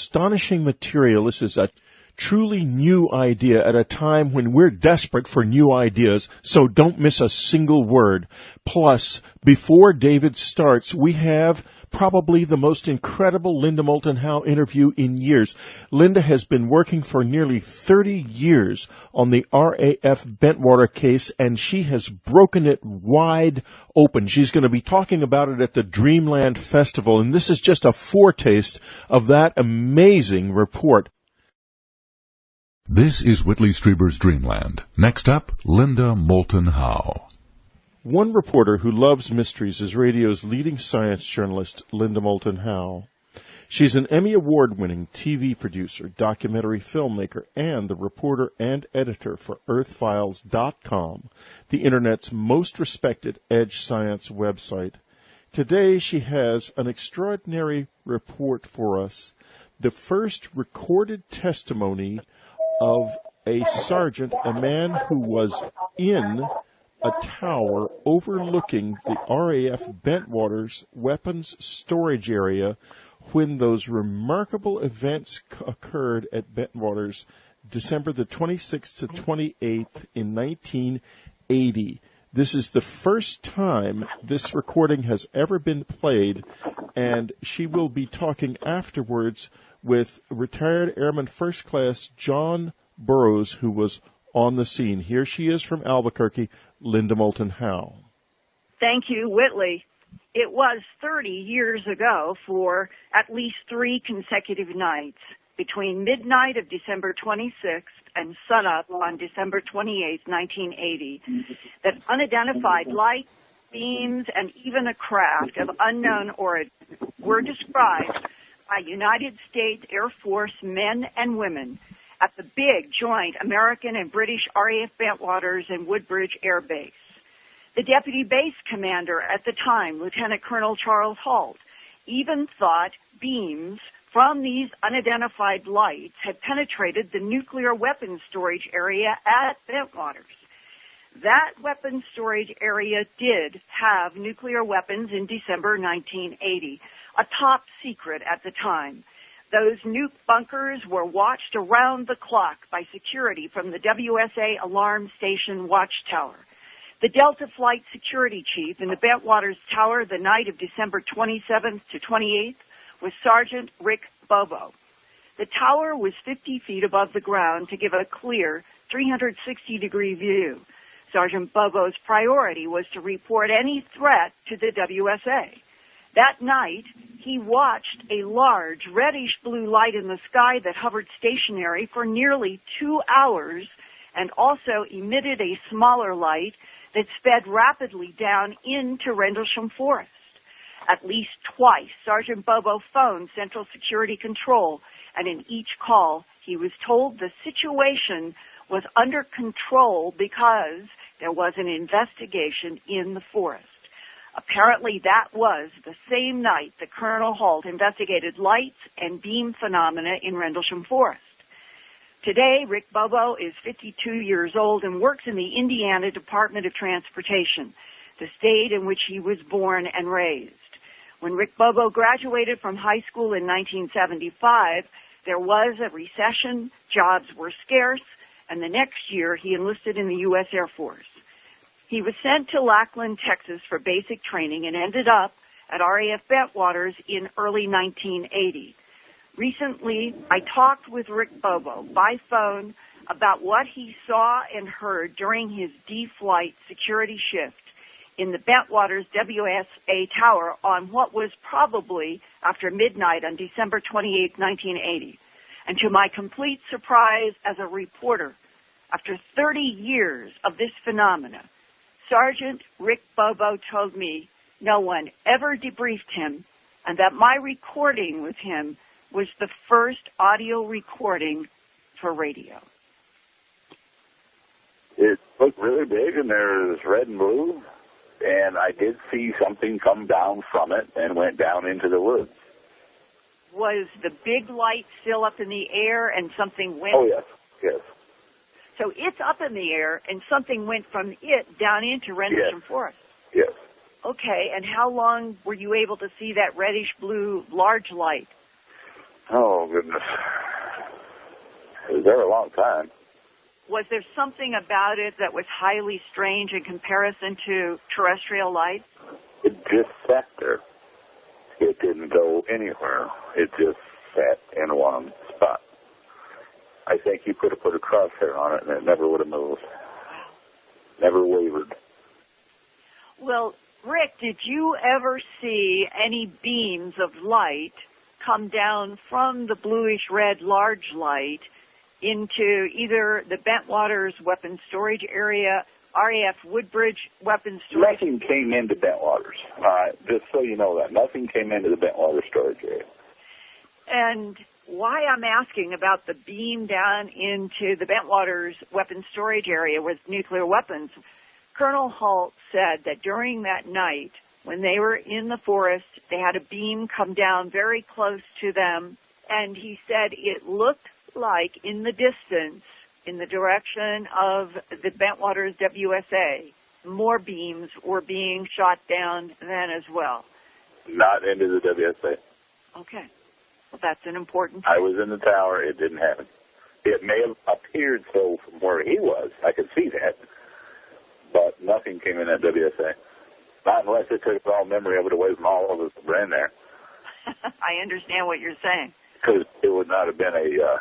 astonishing material. This is a truly new idea at a time when we're desperate for new ideas, so don't miss a single word. Plus, before David starts, we have probably the most incredible Linda Moulton Howe interview in years. Linda has been working for nearly 30 years on the RAF Bentwaters case, and she has broken it wide open. She's going to be talking about it at the Dreamland Festival, and this is just a foretaste of that amazing report. This is Whitley Strieber's Dreamland. Next up, Linda Moulton Howe. One reporter who loves mysteries is radio's leading science journalist, Linda Moulton Howe. She's an Emmy Award-winning TV producer, documentary filmmaker, and the reporter and editor for EarthFiles.com, the Internet's most respected edge science website. Today she has an extraordinary report for us, the first recorded testimony of a sergeant, a man who was in a tower overlooking the RAF Bentwaters weapons storage area when those remarkable events occurred at Bentwaters December the 26th to 28th in 1980. This is the first time this recording has ever been played, and she will be talking afterwards with retired Airman First Class John Burroughs, who was on the scene. Here she is from Albuquerque, Linda Moulton Howe. Thank you, Whitley. It was 30 years ago for at least 3 consecutive nights between midnight of December 26th and sunup on December 28th, 1980, that unidentified light, beams, and even a craft of unknown origin were described by United States Air Force men and women at the big joint American and British RAF Bentwaters and Woodbridge Air Base. The deputy base commander at the time, Lieutenant Colonel Charles Halt, even thought beams from these unidentified lights had penetrated the nuclear weapons storage area at Bentwaters. That weapons storage area did have nuclear weapons in December 1980, a top secret at the time. Those nuke bunkers were watched around the clock by security from the WSA Alarm Station Watchtower. The Delta Flight Security Chief in the Bentwaters Tower the night of December 27th to 28th was Sergeant Rick Bobo. The tower was 50 feet above the ground to give a clear 360-degree view. Sergeant Bobo's priority was to report any threat to the WSA. That night, he watched a large reddish-blue light in the sky that hovered stationary for nearly 2 hours and also emitted a smaller light that sped rapidly down into Rendlesham Forest. At least twice, Sergeant Bobo phoned Central Security Control, and in each call, he was told the situation was under control because there was an investigation in the forest. Apparently, that was the same night that Colonel Halt investigated lights and beam phenomena in Rendlesham Forest. Today, Rick Bobo is 52 years old and works in the Indiana Department of Transportation, the state in which he was born and raised. When Rick Bobo graduated from high school in 1975, there was a recession, jobs were scarce, and the next year he enlisted in the U.S. Air Force. He was sent to Lackland, Texas for basic training and ended up at RAF Bentwaters in early 1980. Recently, I talked with Rick Bobo by phone about what he saw and heard during his D-Flight security shift in the Bentwaters WSA Tower on what was probably after midnight on December 28, 1980. And to my complete surprise as a reporter, after 30 years of this phenomena, Sergeant Rick Bobo told me no one ever debriefed him and that my recording with him was the first audio recording for radio. It looked really big, and there was red and blue, and I did see something come down from it and went down into the woods. Was the big light still up in the air and something went? Oh, yes, yes. So it's up in the air and something went from it down into Rendlesham Forest? Yes. Okay, and how long were you able to see that reddish-blue large light? Oh, goodness. It was there a long time. Was there something about it that was highly strange in comparison to terrestrial light? It just sat there. It didn't go anywhere. It just sat in one spot. I think you could have put a crosshair on it and it never would have moved. Wow. Never wavered. Well, Rick, did you ever see any beams of light come down from the bluish-red large light into either the Bentwaters weapons storage area, RAF Woodbridge weapons storage? Nothing came into Bentwaters. All right, just so you know that. Nothing came into the Bentwaters storage area. And why I'm asking about the beam down into the Bentwaters weapons storage area with nuclear weapons, Colonel Halt said that during that night, when they were in the forest, they had a beam come down very close to them, and he said it looked like in the distance, in the direction of the Bentwaters WSA, more beams were being shot down then as well. Not into the WSA. Okay. Well, that's an important I was in the tower. It didn't happen. It may have appeared so from where he was. I could see that. But nothing came in at WSA. Not unless it took all memory of it away from all of us that were in there. I understand what you're saying. Because it would not have been a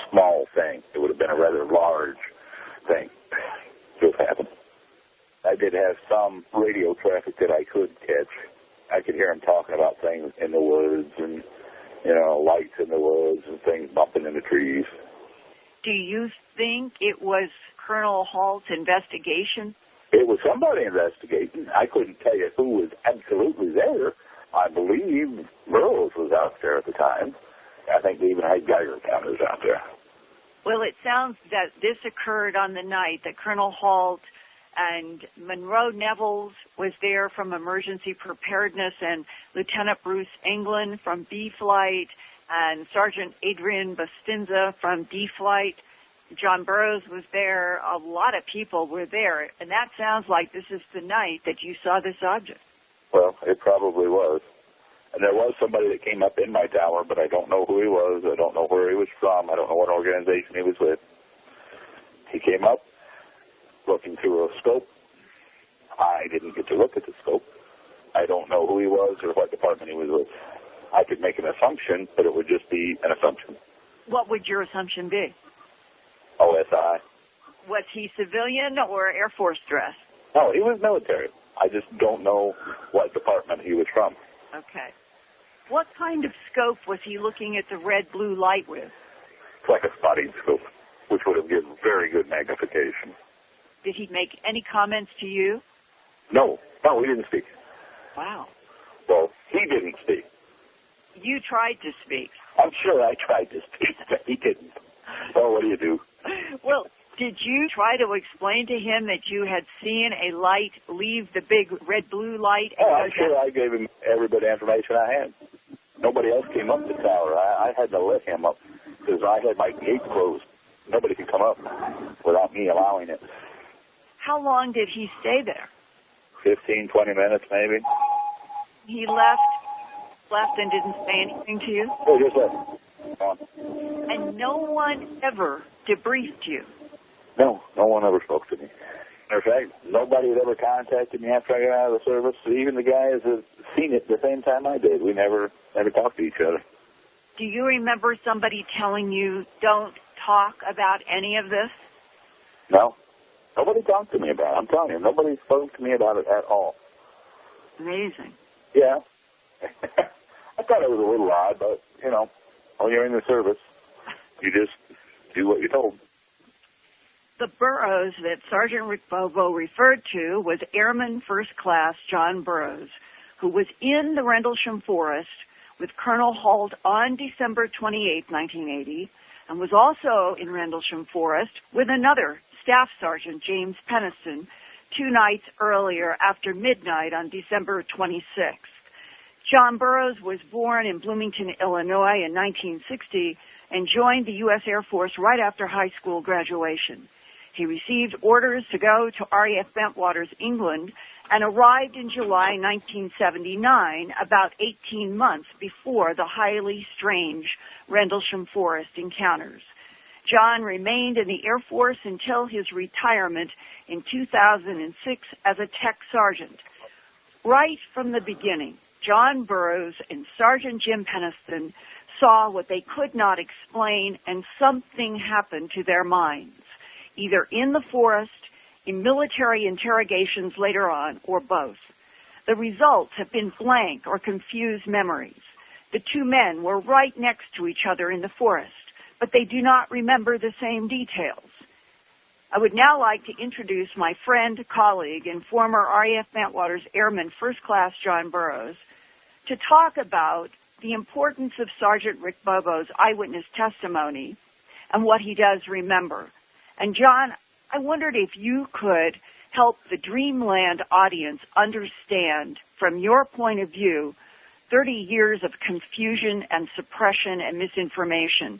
small thing. It would have been a rather large thing. Just happened. I did have some radio traffic that I could catch. I could hear him talking about things in the woods and, lights in the woods and things bumping in the trees. Do you think it was Colonel Halt's investigation? It was somebody investigating. I couldn't tell you who was absolutely there. I believe Burroughs was out there at the time. I think they even had Geiger counters out there. Well, it sounds that this occurred on the night that Colonel Halt and Monroe Nevels was there from Emergency Preparedness, and Lieutenant Bruce England from B Flight, and Sergeant Adrian Bustinza from D Flight. John Burroughs was there. A lot of people were there, and that sounds like this is the night that you saw this object. Well, it probably was. And there was somebody that came up in my tower, but I don't know who he was. I don't know where he was from. I don't know what organization he was with. He came up looking through a scope. I didn't get to look at the scope. I don't know who he was or what department he was with. I could make an assumption, but it would just be an assumption. What would your assumption be? OSI. Was he civilian or Air Force dress? No, he was military. I just don't know what department he was from. Okay. What kind of scope was he looking at the red-blue light with? It's like a spotting scope, which would have given very good magnification. Did he make any comments to you? No, he didn't speak. Wow. Well, he didn't speak. You tried to speak. I'm sure I tried to speak, but he didn't. Well, what do you do? Well, did you try to explain to him that you had seen a light leave the big red-blue light? Oh, I'm sure I gave him every bit of information I had. Nobody else came up the tower. I had to let him up because I had my gate closed. Nobody could come up without me allowing it. How long did he stay there? 15, 20 minutes maybe. He left and didn't say anything to you? Oh, just left. And no one ever debriefed you? No one ever spoke to me. Matter of fact, nobody had ever contacted me after I got out of the service. Even the guys that seen it the same time I did. We never talked to each other. Do you remember somebody telling you, don't talk about any of this? No. Nobody talked to me about it. I'm telling you, nobody spoke to me about it at all. Amazing. Yeah. I thought it was a little odd, but, when you're in the service, you just do what you're told. The Burroughs that Sergeant Rick Bobo referred to was Airman First Class John Burroughs, who was in the Rendlesham Forest with Colonel Halt on December 28, 1980, and was also in Rendlesham Forest with another Staff Sergeant, James Penniston, 2 nights earlier after midnight on December 26th. John Burroughs was born in Bloomington, Illinois in 1960 and joined the U.S. Air Force right after high school graduation. He received orders to go to RAF Bentwaters, England, and arrived in July 1979, about 18 months before the highly strange Rendlesham Forest encounters. John remained in the Air Force until his retirement in 2006 as a tech sergeant. Right from the beginning, John Burroughs and Sergeant Jim Peniston saw what they could not explain, and something happened to their minds, either in the forest, in military interrogations later on, or both. The results have been blank or confused memories. The two men were right next to each other in the forest, but they do not remember the same details. I would now like to introduce my friend, colleague, and former RAF Bentwaters Airman First Class John Burroughs to talk about the importance of Sergeant Rick Bobo's eyewitness testimony and what he does remember. And John, I wondered if you could help the Dreamland audience understand, from your point of view, 30 years of confusion and suppression and misinformation.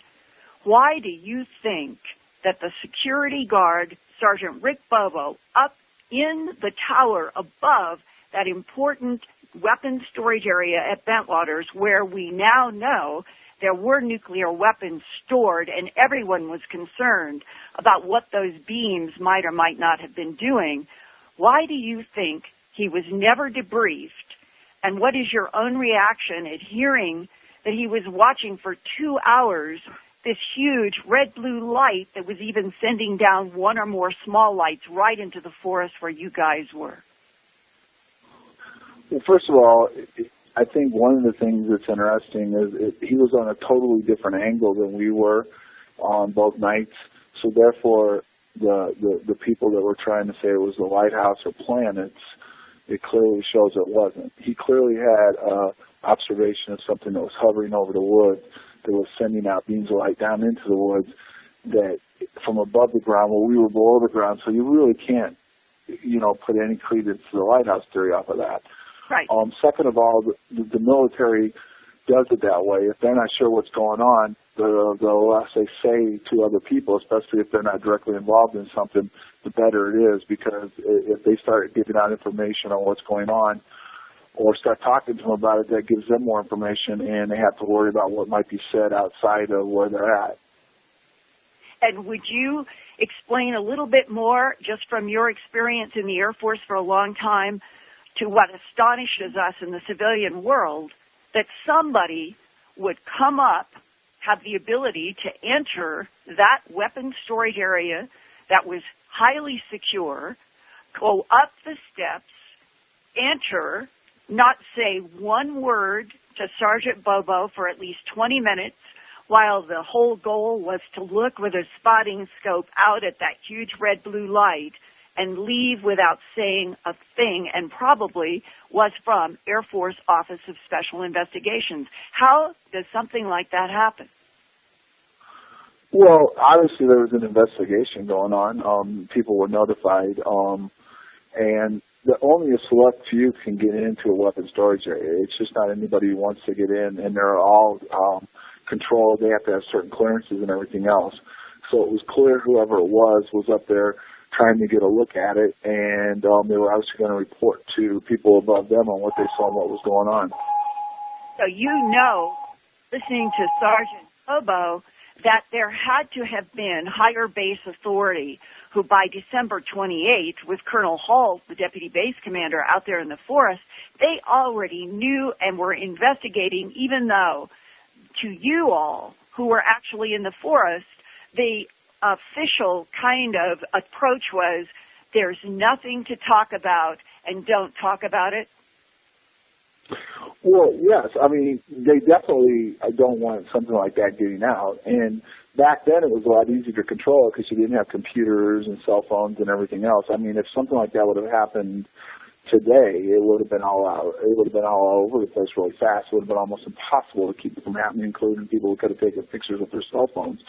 Why do you think that the security guard, Sergeant Rick Bobo, up in the tower above that important weapons storage area at Bentwaters, where we now know there were nuclear weapons stored and everyone was concerned about what those beams might or might not have been doing, why do you think he was never debriefed? And what is your own reaction at hearing that he was watching for 2 hours this huge red-blue light that was even sending down one or more small lights right into the forest where you guys were? Well, first of all, I think one of the things that's interesting is he was on a totally different angle than we were on both nights. So therefore, the people that were trying to say it was the lighthouse or planets, it clearly shows it wasn't. He clearly had observation of something that was hovering over the woods, that was sending out beams of light down into the woods, that from above the ground, well, we were below the ground, so you really can't, put any credence to the lighthouse theory off of that. Right. Second of all, the military does it that way. If they're not sure what's going on, they'll say to other people, especially if they're not directly involved in something, the better it is, because if they start giving out information on what's going on or start talking to them about it, that gives them more information, and they have to worry about what might be said outside of where they're at. And would you explain a little bit more, just from your experience in the Air Force for a long time, to what astonishes us in the civilian world, that somebody would come up, have the ability to enter that weapons storage area that was highly secure, go up the steps, enter, not say one word to Sergeant Bobo for at least 20 minutes, while the whole goal was to look with a spotting scope out at that huge red-blue light and leave without saying a thing, and probably was from Air Force Office of Special Investigations. How does something like that happen? Well, obviously there was an investigation going on. People were notified, and only a select few can get into a weapons storage area. It's just not anybody who wants to get in, and they're all controlled. They have to have certain clearances and everything else. So it was clear whoever it was up there trying to get a look at it, and they were obviously going to report to people above them on what they saw and what was going on. So listening to Sergeant Bobo, that there had to have been higher base authority who by December 28th, with Colonel Hall, the deputy base commander, out there in the forest, they already knew and were investigating, even though to you all who were actually in the forest, the official kind of approach was, there's nothing to talk about and don't talk about it? Well, yes. I mean, they definitely don't want something like that getting out. And back then it was a lot easier to control because you didn't have computers and cell phones and everything else. I mean, if something like that would have happened today, it would have been all out. It would have been all over the place really fast. It would have been almost impossible to keep it from happening, including people who could have taken pictures with their cell phones.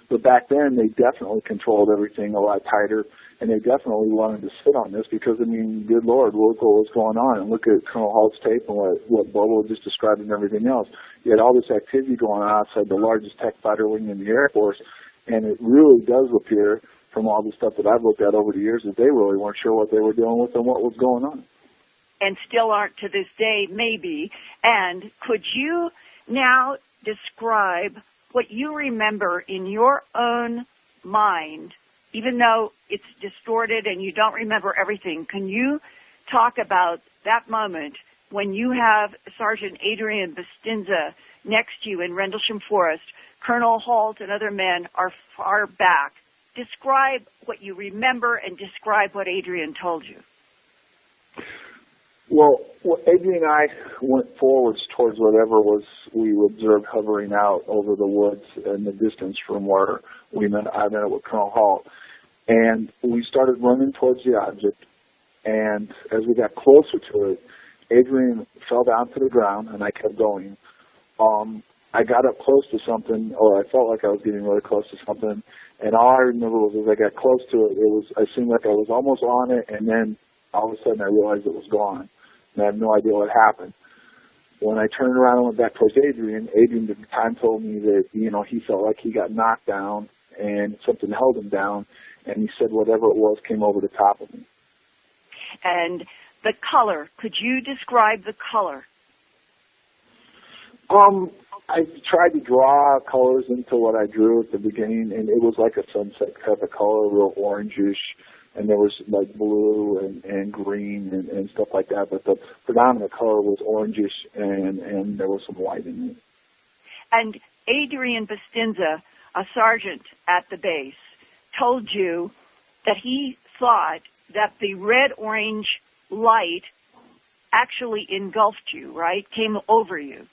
But back then, they definitely controlled everything a lot tighter, and they definitely wanted to sit on this because, I mean, good Lord, look what was going on. And look at Colonel Hall's tape and what Bobo just described and everything else. You had all this activity going on outside the largest tech fighter wing in the Air Force, and it really does appear from all the stuff that I've looked at over the years that they really weren't sure what they were dealing with and what was going on. and still aren't to this day, maybe. And could you now describe what you remember in your own mind, even though it's distorted and you don't remember everything? Can you talk about that moment when you have Sergeant Adrian Bustinza next to you in Rendlesham Forest, Colonel Holt and other men are far back? Describe what you remember and describe what Adrian told you. Well, Adrian and I went forwards towards whatever was we observed hovering out over the woods in the distance from where I met up with Colonel Holt. And we started running towards the object, and as we got closer to it, Adrian fell down to the ground, and I kept going. I got up close to something, or I felt like I was getting really close to something, and all I remember was as I got close to it, I seemed like I was almost on it, and then all of a sudden I realized it was gone, and I have no idea what happened. When I turned around and went back towards Adrian at the time told me that, he felt like he got knocked down, and something held him down, and he said whatever it was came over the top of me. And the color, could you describe the color? I tried to draw colors into what I drew at the beginning, and it was like a sunset type of color, real orangish, and there was like blue and green and stuff like that, but the predominant color was orangish, and there was some white in it. And Adrian Bustinza, a sergeant at the base, told you that he thought that the red-orange light actually engulfed you, right? Came over you.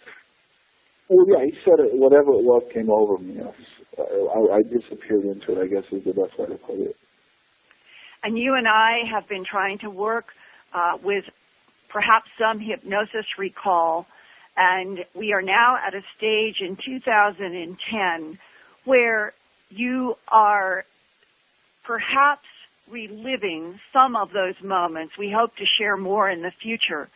Well, yeah, he said it, whatever it was came over me. I disappeared into it, I guess is the best way to put it. And you and I have been trying to work with perhaps some hypnosis recall, and we are now at a stage in 2010 where you are perhaps reliving some of those moments. We hope to share more in the future.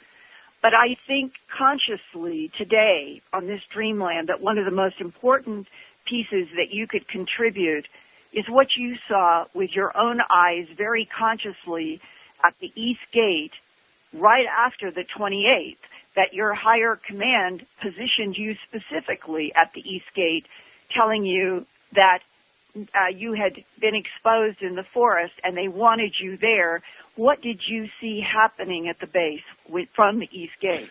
But I think consciously today on this Dreamland that one of the most important pieces that you could contribute is what you saw with your own eyes very consciously at the East Gate right after the 28th, that your higher command positioned you specifically at the East Gate, telling you that you had been exposed in the forest and they wanted you there. What did you see happening at the base from the East Gate?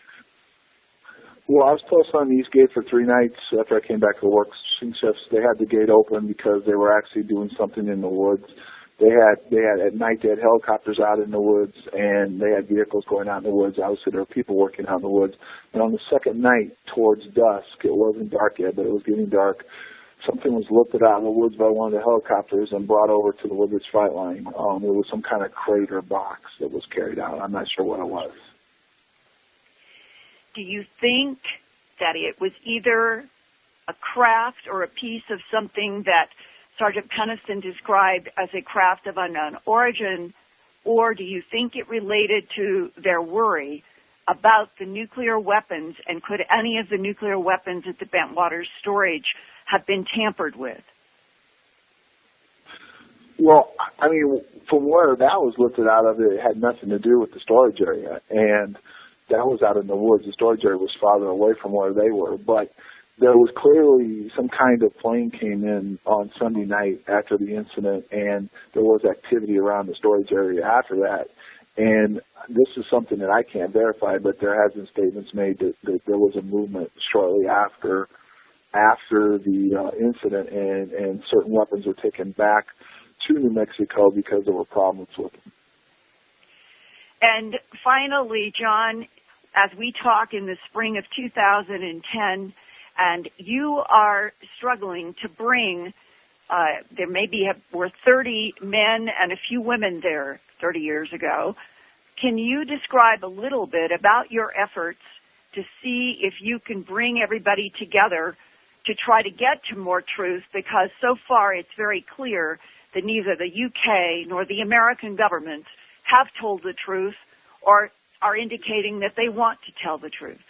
Well, I was posted on the East Gate for 3 nights after I came back to work. Shifts, they had the gate open because they were actually doing something in the woods. They had at night they had helicopters out in the woods, and they had vehicles going out in the woods. Obviously, there were people working out in the woods. And on the second night, towards dusk, it wasn't dark yet, but it was getting dark. Something was lifted out in the woods by one of the helicopters and brought over to the Woodbridge Fight Line. It was some kind of crate or box that was carried out. I'm not sure what it was. Do you think that it was either a craft or a piece of something that Sergeant Penniston described as a craft of unknown origin, or do you think it related to their worry about the nuclear weapons, and could any of the nuclear weapons at the Bentwaters storage have been tampered with? Well, I mean, from where that was lifted out of, it had nothing to do with the storage area, and that was out in the woods. The storage area was farther away from where they were, but there was clearly some kind of plane came in on Sunday night after the incident, and there was activity around the storage area after that. And this is something that I can't verify, but there has been statements made that there was a movement shortly after the incident, and certain weapons were taken back to New Mexico because there were problems with them. And finally, John, as we talk in the spring of 2010, and you are struggling to bring, there were 30 men and a few women there 30 years ago. Can you describe a little bit about your efforts to see if you can bring everybody together to try to get to more truth? Because so far it's very clear that neither the UK nor the American government have told the truth or are indicating that they want to tell the truth.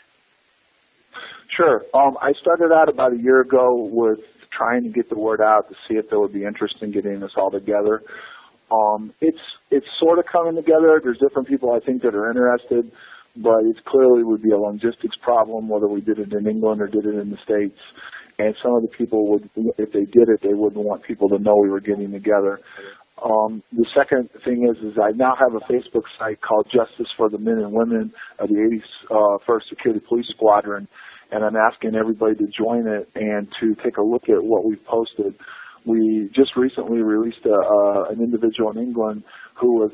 Sure. I started out about a year ago with trying to get the word out to see if there would be interest in getting this all together. It's sort of coming together. There's different people I think that are interested, but it clearly would be a logistics problem, whether we did it in England or did it in the States. And some of the people would, if they did it, they wouldn't want people to know we were getting together. The second thing is I now have a Facebook site called Justice for the Men and Women of the 81st Security Police Squadron, and I'm asking everybody to join it and to take a look at what we've posted. We just recently released an individual in England who was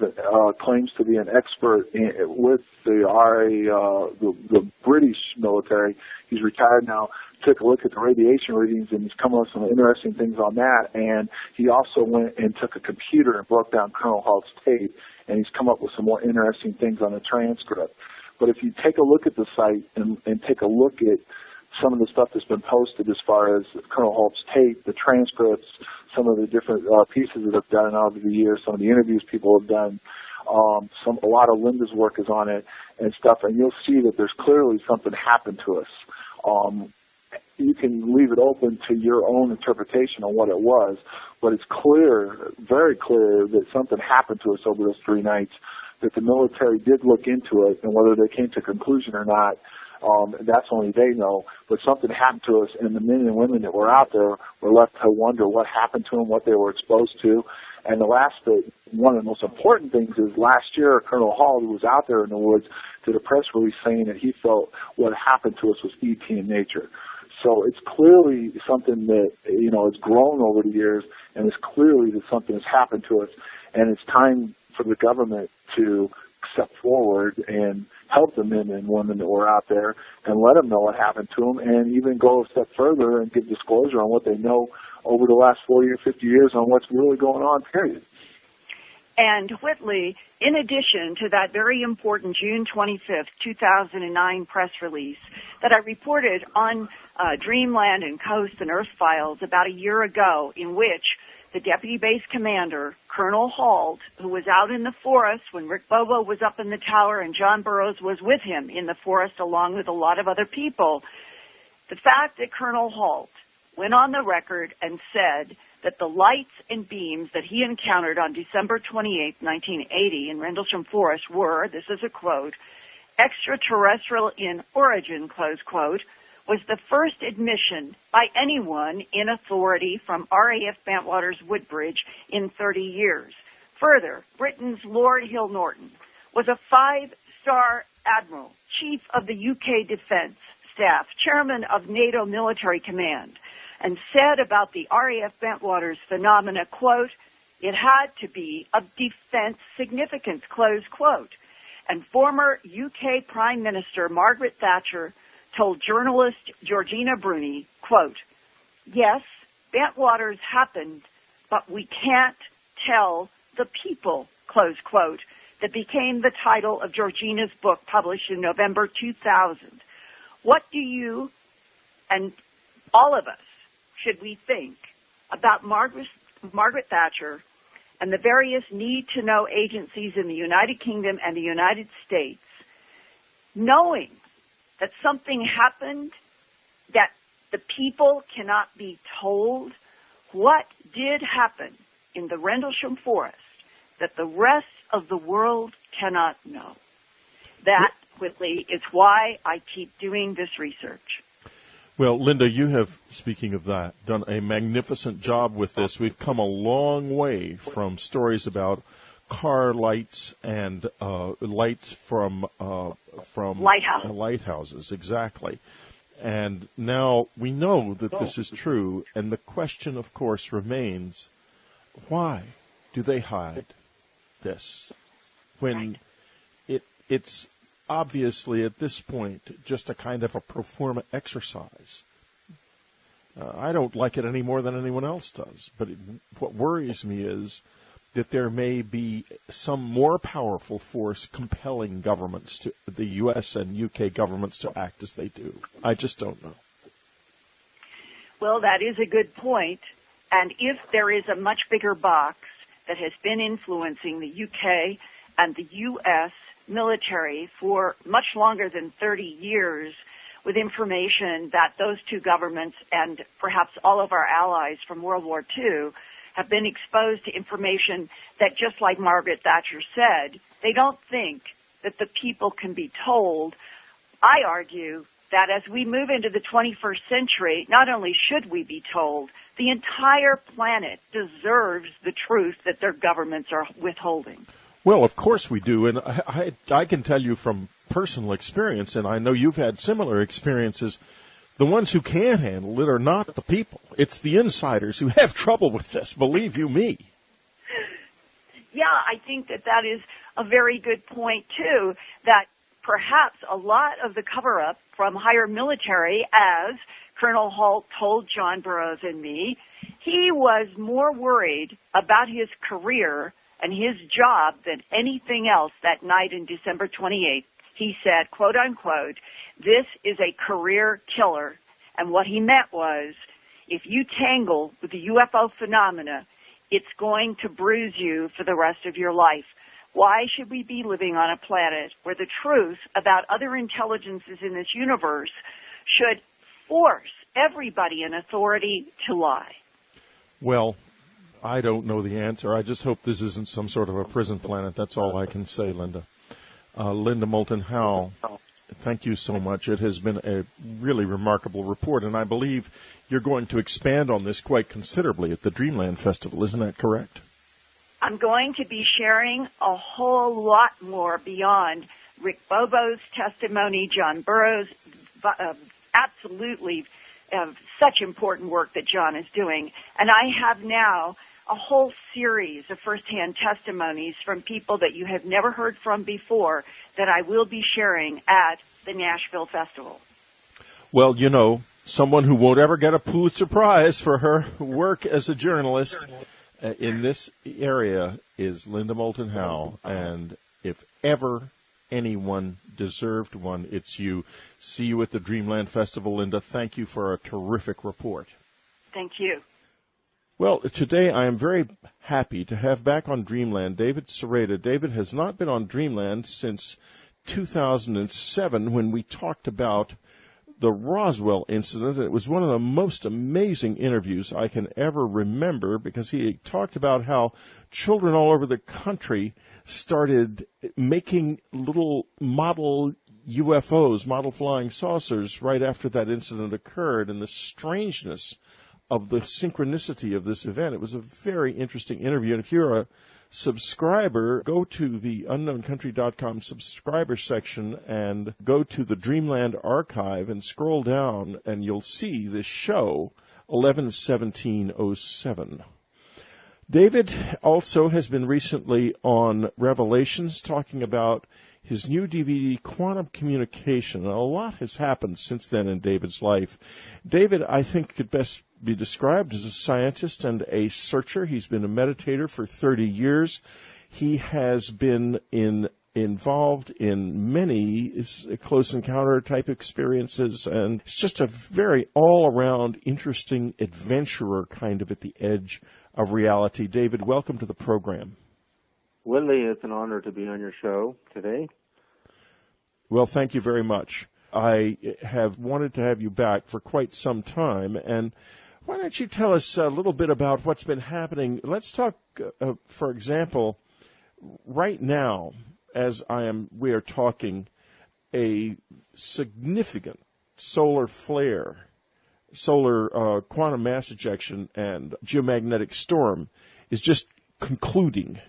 claims to be an expert with the British military. He's retired now. Took a look at the radiation readings, and he's come up with some interesting things on that. And he also went and took a computer and broke down Colonel Halt's tape, and he's come up with some more interesting things on the transcript. But if you take a look at the site and take a look at some of the stuff that's been posted as far as Colonel Halt's tape, the transcripts, some of the different pieces that have done over the years, some of the interviews people have done, a lot of Linda's work is on it and stuff, and you'll see that there's clearly something happened to us. You can leave it open to your own interpretation on what it was, but it's clear, very clear, that something happened to us over those 3 nights, that the military did look into it, and whether they came to a conclusion or not, that's only they know, but something happened to us, and the men and women that were out there were left to wonder what happened to them, what they were exposed to. And the last thing, one of the most important things is last year, Colonel Hall, who was out there in the woods, did a press release saying that he felt what happened to us was ET in nature. So it's clearly something that, has grown over the years, and it's clearly that something has happened to us, and it's time for the government to step forward and help the men and women that were out there and let them know what happened to them, and even go a step further and give disclosure on what they know over the last 40 or 50 years on what's really going on, period. And Whitley, in addition to that very important June 25th, 2009 press release that I reported on Dreamland and Coast and Earth Files about a year ago, in which the Deputy Base Commander, Colonel Halt, who was out in the forest when Rick Bobo was up in the tower and John Burroughs was with him in the forest along with a lot of other people, the fact that Colonel Halt went on the record and said that the lights and beams that he encountered on December 28, 1980 in Rendlesham Forest were, this is a quote, extraterrestrial in origin, close quote, was the first admission by anyone in authority from RAF Bentwaters Woodbridge in 30 years. Further, Britain's Lord Hill Norton was a 5-star admiral, chief of the UK Defence Staff, chairman of NATO Military Command, and said about the RAF Bentwaters phenomena, quote, it had to be of defense significance, close quote. And former UK Prime Minister Margaret Thatcher told journalist Georgina Bruni, quote, yes, Bentwaters happened, but we can't tell the people, close quote, that became the title of Georgina's book published in November 2000. What do you and all of us should we think about Margaret Thatcher and the various need-to-know agencies in the United Kingdom and the United States, knowing that something happened that the people cannot be told? What did happen in the Rendlesham Forest that the rest of the world cannot know? That, Whitley, is why I keep doing this research. Well, Linda, you have, speaking of that, done a magnificent job with this. We've come a long way from stories about car lights and lights from lighthouses, exactly. And now we know that this is true, and the question, of course, remains, why do they hide this when it's obviously at this point just a kind of a pro forma exercise? I don't like it any more than anyone else does, but what worries me is that there may be some more powerful force compelling governments, to the U.S. and UK governments, to act as they do. I just don't know. Well, that is a good point. And if there is a much bigger box that has been influencing the UK and the U.S. military for much longer than 30 years, with information that those two governments and perhaps all of our allies from World War II have been exposed to information that, just like Margaret Thatcher said, they don't think that the people can be told. I argue that as we move into the 21st century, not only should we be told, the entire planet deserves the truth that their governments are withholding. Well, of course we do, and I can tell you from personal experience, and I know you've had similar experiences, the ones who can't handle it are not the people. It's the insiders who have trouble with this, believe you me. Yeah, I think that is a very good point, too, that perhaps a lot of the cover-up from higher military, as Colonel Holt told John Burroughs and me, he was more worried about his career and his job than anything else that night in December 28th. He said, quote unquote, "This is a career killer." And what he meant was, if you tangle with the UFO phenomena, it's going to bruise you for the rest of your life. Why should we be living on a planet where the truth about other intelligences in this universe should force everybody in authority to lie? Well, I don't know the answer. I just hope this isn't some sort of a prison planet. That's all I can say, Linda. Linda Moulton Howe, thank you so much. It has been a really remarkable report, and I believe you're going to expand on this quite considerably at the Dreamland Festival. Isn't that correct? I'm going to be sharing a whole lot more beyond Rick Bobo's testimony, John Burroughs, absolutely such important work that John is doing. And I have now a whole series of firsthand testimonies from people that you have never heard from before that I will be sharing at the Nashville Festival. Well, you know, someone who won't ever get a Pulitzer Prize for her work as a journalist in this area is Linda Moulton Howe, and if ever anyone deserved one, it's you. See you at the Dreamland Festival, Linda. Thank you for a terrific report. Thank you. Well, today I am very happy to have back on Dreamland David Sereda. David has not been on Dreamland since 2007 when we talked about the Roswell incident. It was one of the most amazing interviews I can ever remember because he talked about how children all over the country started making little model UFOs, model flying saucers, right after that incident occurred, and the strangeness of the synchronicity of this event. It was a very interesting interview, and if you're a subscriber, go to the unknowncountry.com subscriber section and go to the Dreamland archive and scroll down, and you'll see this show, 11/17/07. David also has been recently on Revelations talking about his new DVD, Quantum Communication. A lot has happened since then in David's life. David, I think, could best be described as a scientist and a searcher. He's been a meditator for 30 years. He has been involved in many close encounter type experiences, and it's just a very all-around interesting adventurer kind of at the edge of reality. David, welcome to the program. Whitley, it's an honor to be on your show today. Well, thank you very much. I have wanted to have you back for quite some time, and why don't you tell us a little bit about what's been happening? Let's talk, for example, right now, as we are talking, a significant solar flare, solar quantum mass ejection and geomagnetic storm is just concluding.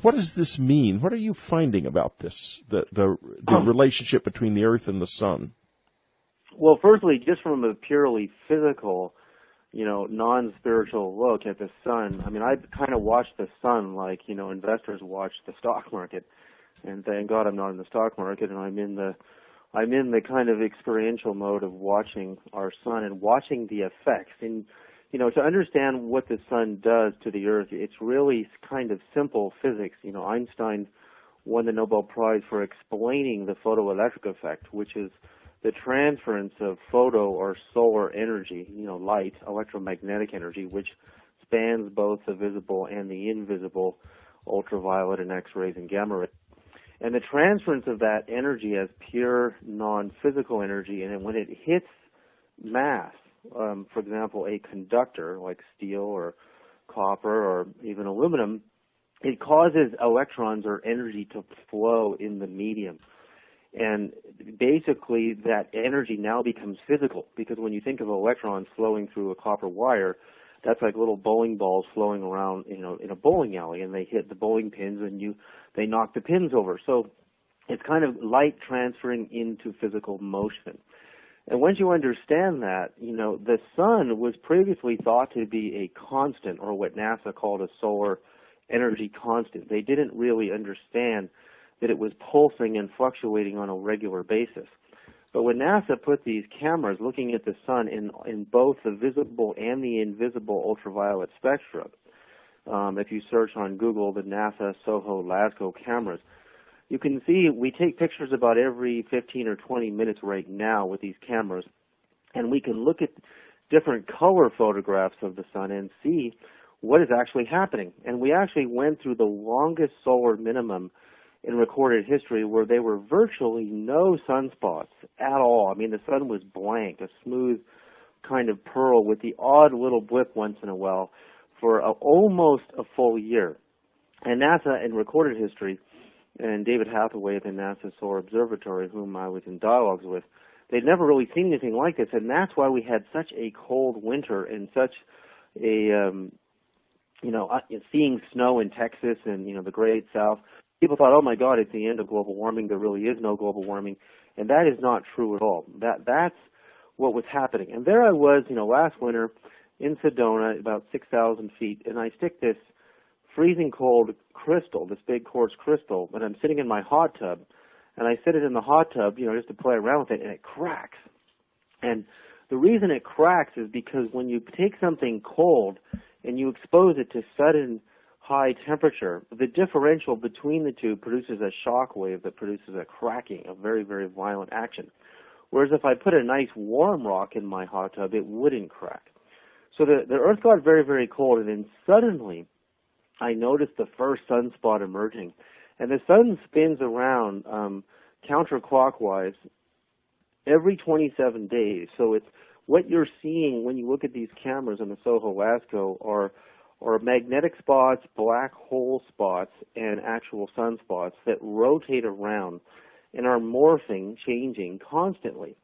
What does this mean? What are you finding about this, the relationship between the Earth and the Sun? Well, firstly, just from a purely physical, non-spiritual look at the sun, I mean, I kind of watch the sun like, investors watch the stock market. And thank God I'm not in the stock market, and I'm in the kind of experiential mode of watching our sun and watching the effects. And to understand what the sun does to the Earth, it's really kind of simple physics. Einstein won the Nobel Prize for explaining the photoelectric effect, which is the transference of photo or solar energy, light, electromagnetic energy, which spans both the visible and the invisible ultraviolet and X-rays and gamma rays. And the transference of that energy as pure non-physical energy, and then when it hits mass, for example, a conductor like steel or copper or even aluminum, it causes electrons or energy to flow in the medium. And basically that energy now becomes physical, because when you think of electrons flowing through a copper wire, that's like little bowling balls flowing around, in a bowling alley, and they hit the bowling pins and they knock the pins over. So it's kind of light transferring into physical motion. And once you understand that, the sun was previously thought to be a constant, or what NASA called a solar energy constant. They didn't really understand that it was pulsing and fluctuating on a regular basis. But when NASA put these cameras looking at the sun in both the visible and the invisible ultraviolet spectra, if you search on Google the NASA SOHO LASCO cameras, you can see we take pictures about every 15 or 20 minutes right now with these cameras, and we can look at different color photographs of the sun and see what is actually happening. And we actually went through the longest solar minimum in recorded history, where there were virtually no sunspots at all. I mean, the sun was blank, a smooth kind of pearl with the odd little blip once in a while for almost a full year. And NASA, in recorded history, and David Hathaway at the NASA Solar Observatory, whom I was in dialogues with, they'd never really seen anything like this, and that's why we had such a cold winter and such a, seeing snow in Texas and, the Great South. People thought, oh my God, it's the end of global warming. There really is no global warming. And that is not true at all. That's what was happening. And there I was, last winter in Sedona, about 6,000 feet, and I stick this freezing cold crystal, this big quartz crystal, and I'm sitting in my hot tub, and I set it in the hot tub, just to play around with it, and it cracks. And the reason it cracks is because when you take something cold and you expose it to sudden high temperature, the differential between the two produces a shock wave that produces a cracking, a very, very violent action. Whereas if I put a nice warm rock in my hot tub, it wouldn't crack. So the earth got very, very cold, and then suddenly I noticed the first sunspot emerging. And the sun spins around counterclockwise every 27 days. So it's what you're seeing when you look at these cameras on the SOHO LASCO are magnetic spots, black hole spots, and actual sunspots that rotate around and are morphing, changing constantly.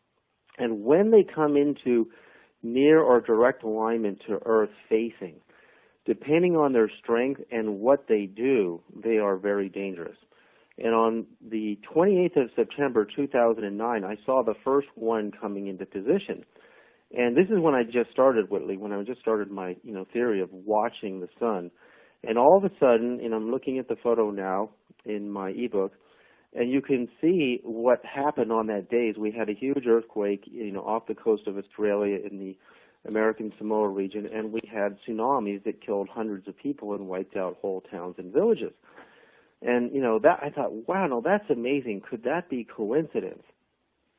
And when they come into near or direct alignment to Earth facing, depending on their strength and what they do, they are very dangerous. And on the 28th of September 2009, I saw the first one coming into position. And this is when I just started, Whitley, when I just started my, theory of watching the sun. And all of a sudden, and I'm looking at the photo now in my ebook, and you can see what happened on that day. We had a huge earthquake, off the coast of Australia in the American Samoa region, and we had tsunamis that killed hundreds of people and wiped out whole towns and villages. And, that I thought, wow, no, that's amazing. Could that be coincidence?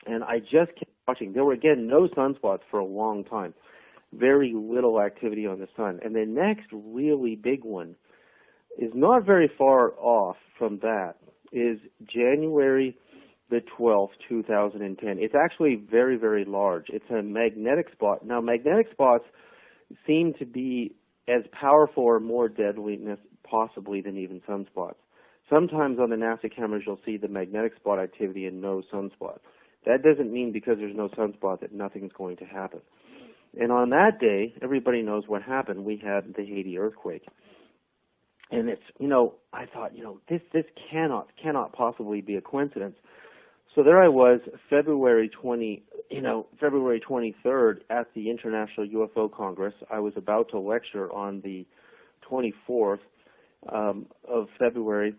And I just kept watching. There were, again, no sunspots for a long time. Very little activity on the sun. And the next really big one is not very far off from that, is January the 12th, 2010. It's actually very, very large. It's a magnetic spot. Now, magnetic spots seem to be as powerful or more deadly possibly than even sunspots. Sometimes on the NASA cameras you'll see the magnetic spot activity and no sunspot. That doesn't mean because there's no sunspot that nothing's going to happen. And on that day, everybody knows what happened. We had the Haiti earthquake. And it's, I thought, this cannot possibly be a coincidence. So there I was, February 23rd at the International UFO Congress. I was about to lecture on the 24th of February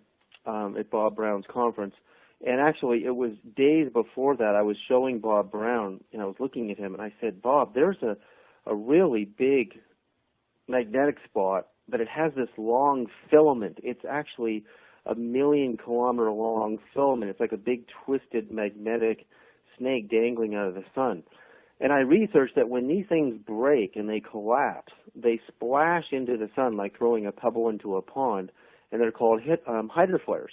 at Bob Brown's conference. And actually, it was days before that I was showing Bob Brown, and I was looking at him, and I said, Bob, there's a really big magnetic spot, but it has this long filament. It's actually a 1 million kilometer long filament. It's like a big twisted magnetic snake dangling out of the sun. And I researched that when these things break and they collapse, they splash into the sun like throwing a pebble into a pond, and they're called hydroflares.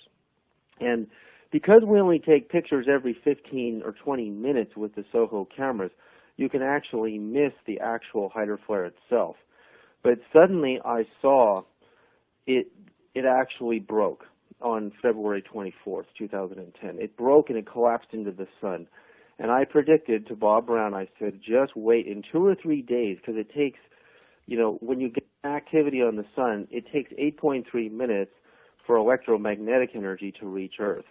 And because we only take pictures every 15 or 20 minutes with the SOHO cameras, you can actually miss the actual hydroflare itself. But suddenly I saw it it actually broke on February 24th, 2010. It broke and it collapsed into the sun. And I predicted to Bob Brown, I said, just wait in 2 or 3 days, because it takes, when you get activity on the sun, it takes 8.3 minutes for electromagnetic energy to reach Earth.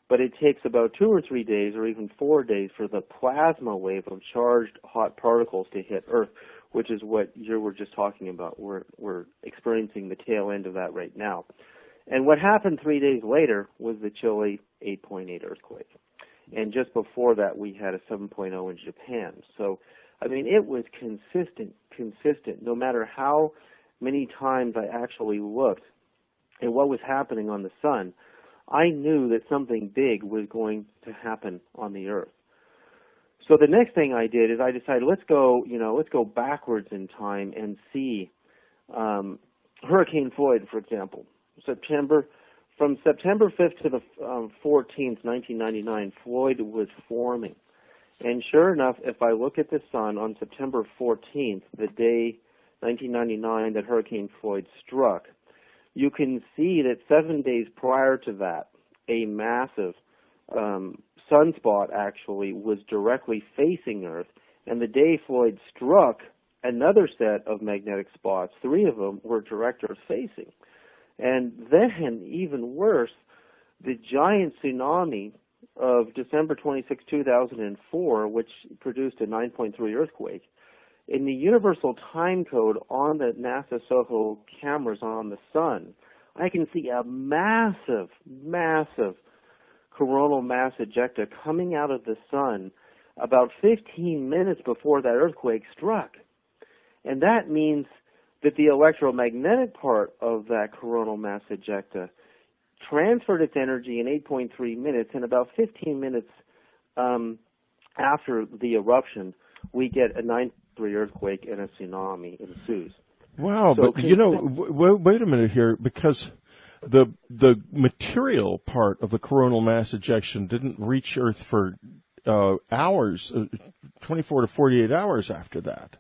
But it takes about 2 or 3 days, or even 4 days, for the plasma wave of charged hot particles to hit Earth, which is what you were just talking about. We're experiencing the tail end of that right now. And what happened 3 days later was the chilly 8.8 earthquake. And just before that, we had a 7.0 in Japan. So, I mean, it was consistent. No matter how many times I actually looked at what was happening on the sun, I knew that something big was going to happen on the Earth. So the next thing I did is I decided, let's go backwards in time and see Hurricane Floyd, for example. From September 5th to the 14th, 1999, Floyd was forming. And sure enough, if I look at the sun on September 14th, the day 1999 that Hurricane Floyd struck, you can see that 7 days prior to that, a massive sunspot actually was directly facing Earth. And the day Floyd struck, another set of magnetic spots, 3 of them were direct Earth facing. And then, even worse, the giant tsunami of December 26, 2004, which produced a 9.3 earthquake, in the universal time code on the NASA SOHO cameras on the sun, I can see a massive coronal mass ejecta coming out of the sun about 15 minutes before that earthquake struck. And that means that the electromagnetic part of that coronal mass ejecta transferred its energy in 8.3 minutes, and about 15 minutes after the eruption, we get a 9.3 earthquake and a tsunami ensues. Wow, so, but wait a minute here, because the material part of the coronal mass ejection didn't reach Earth for hours, 24 to 48 hours after that.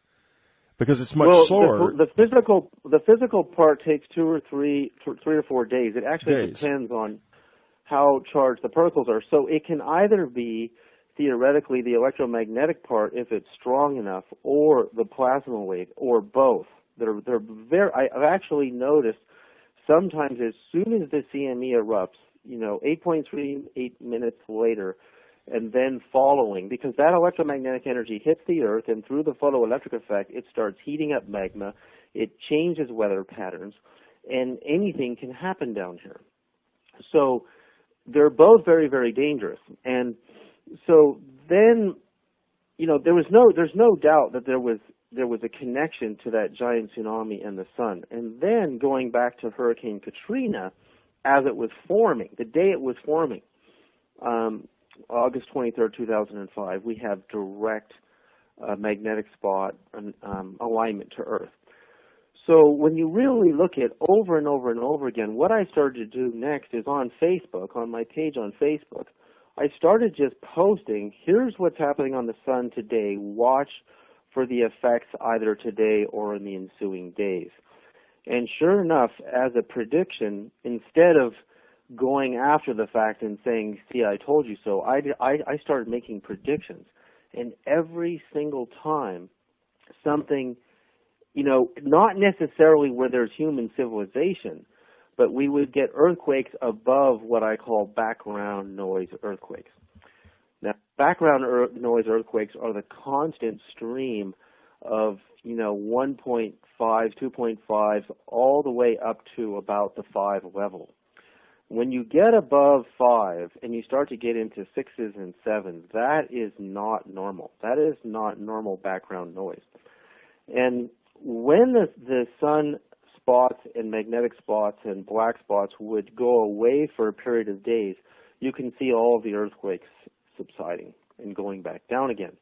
Because it's much slower. The physical part takes 2 or 3 or 4 days. It actually depends on how charged the particles are. So it can either be theoretically the electromagnetic part if it's strong enough, or the plasma wave, or both. I've actually noticed sometimes as soon as the CME erupts, 8.38 minutes later, and then following, because that electromagnetic energy hits the Earth, and through the photoelectric effect, it starts heating up magma, it changes weather patterns, and anything can happen down here. So they're both very, very dangerous. And so then, there's no doubt that there was a connection to that giant tsunami and the sun. And then going back to Hurricane Katrina, as it was forming, the day it was forming, August 23rd, 2005, we have direct magnetic spot alignment to Earth. So when you really look at over and over and over again, what I started to do next is on Facebook, on my page on Facebook, I started just posting, here's what's happening on the sun today, watch for the effects either today or in the ensuing days. And sure enough, as a prediction, instead of going after the fact and saying, see, I told you so, I started making predictions. And every single time, something, not necessarily where there's human civilization, but we would get earthquakes above what I call background noise earthquakes. Now, background noise earthquakes are the constant stream of, 1.5, 2.5, all the way up to about the 5 level. When you get above 5 and you start to get into 6s and 7s, that is not normal. That is not normal background noise. And when the sun spots and magnetic spots and black spots would go away for a period of days, you can see all of the earthquakes subsiding and going back down again.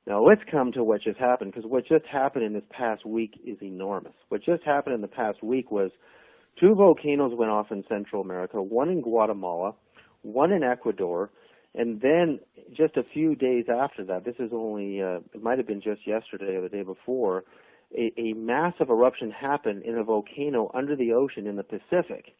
Now let's come to what just happened, because what just happened in this past week is enormous. What just happened in the past week was 2 volcanoes went off in Central America, one in Guatemala, one in Ecuador, and then just a few days after that, this is only, it might have been just yesterday or the day before, a massive eruption happened in a volcano under the ocean in the Pacific,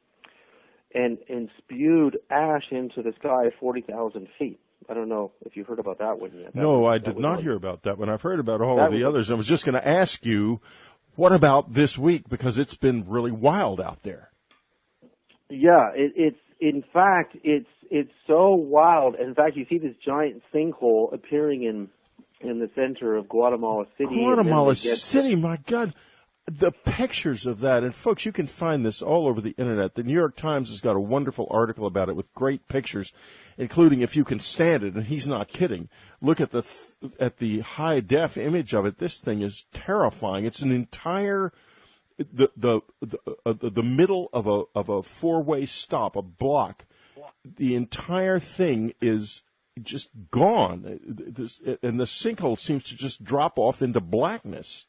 and spewed ash into the sky 40,000 feet. I don't know if you heard about that one yet. I did not hear about that one. I've heard about all of the others. I was just going to ask you, what about this week? Because it's been really wild out there. Yeah, it's so wild. In fact, you see this giant sinkhole appearing in the center of Guatemala City. Guatemala City, my God. The pictures of that, and folks, you can find this all over the internet. The New York Times has got a wonderful article about it with great pictures, including if you can stand it, and he's not kidding. Look at the high def image of it. This thing is terrifying. It's an entire the middle of a four-way stop, a block. The entire thing is just gone, and the sinkhole seems to just drop off into blackness.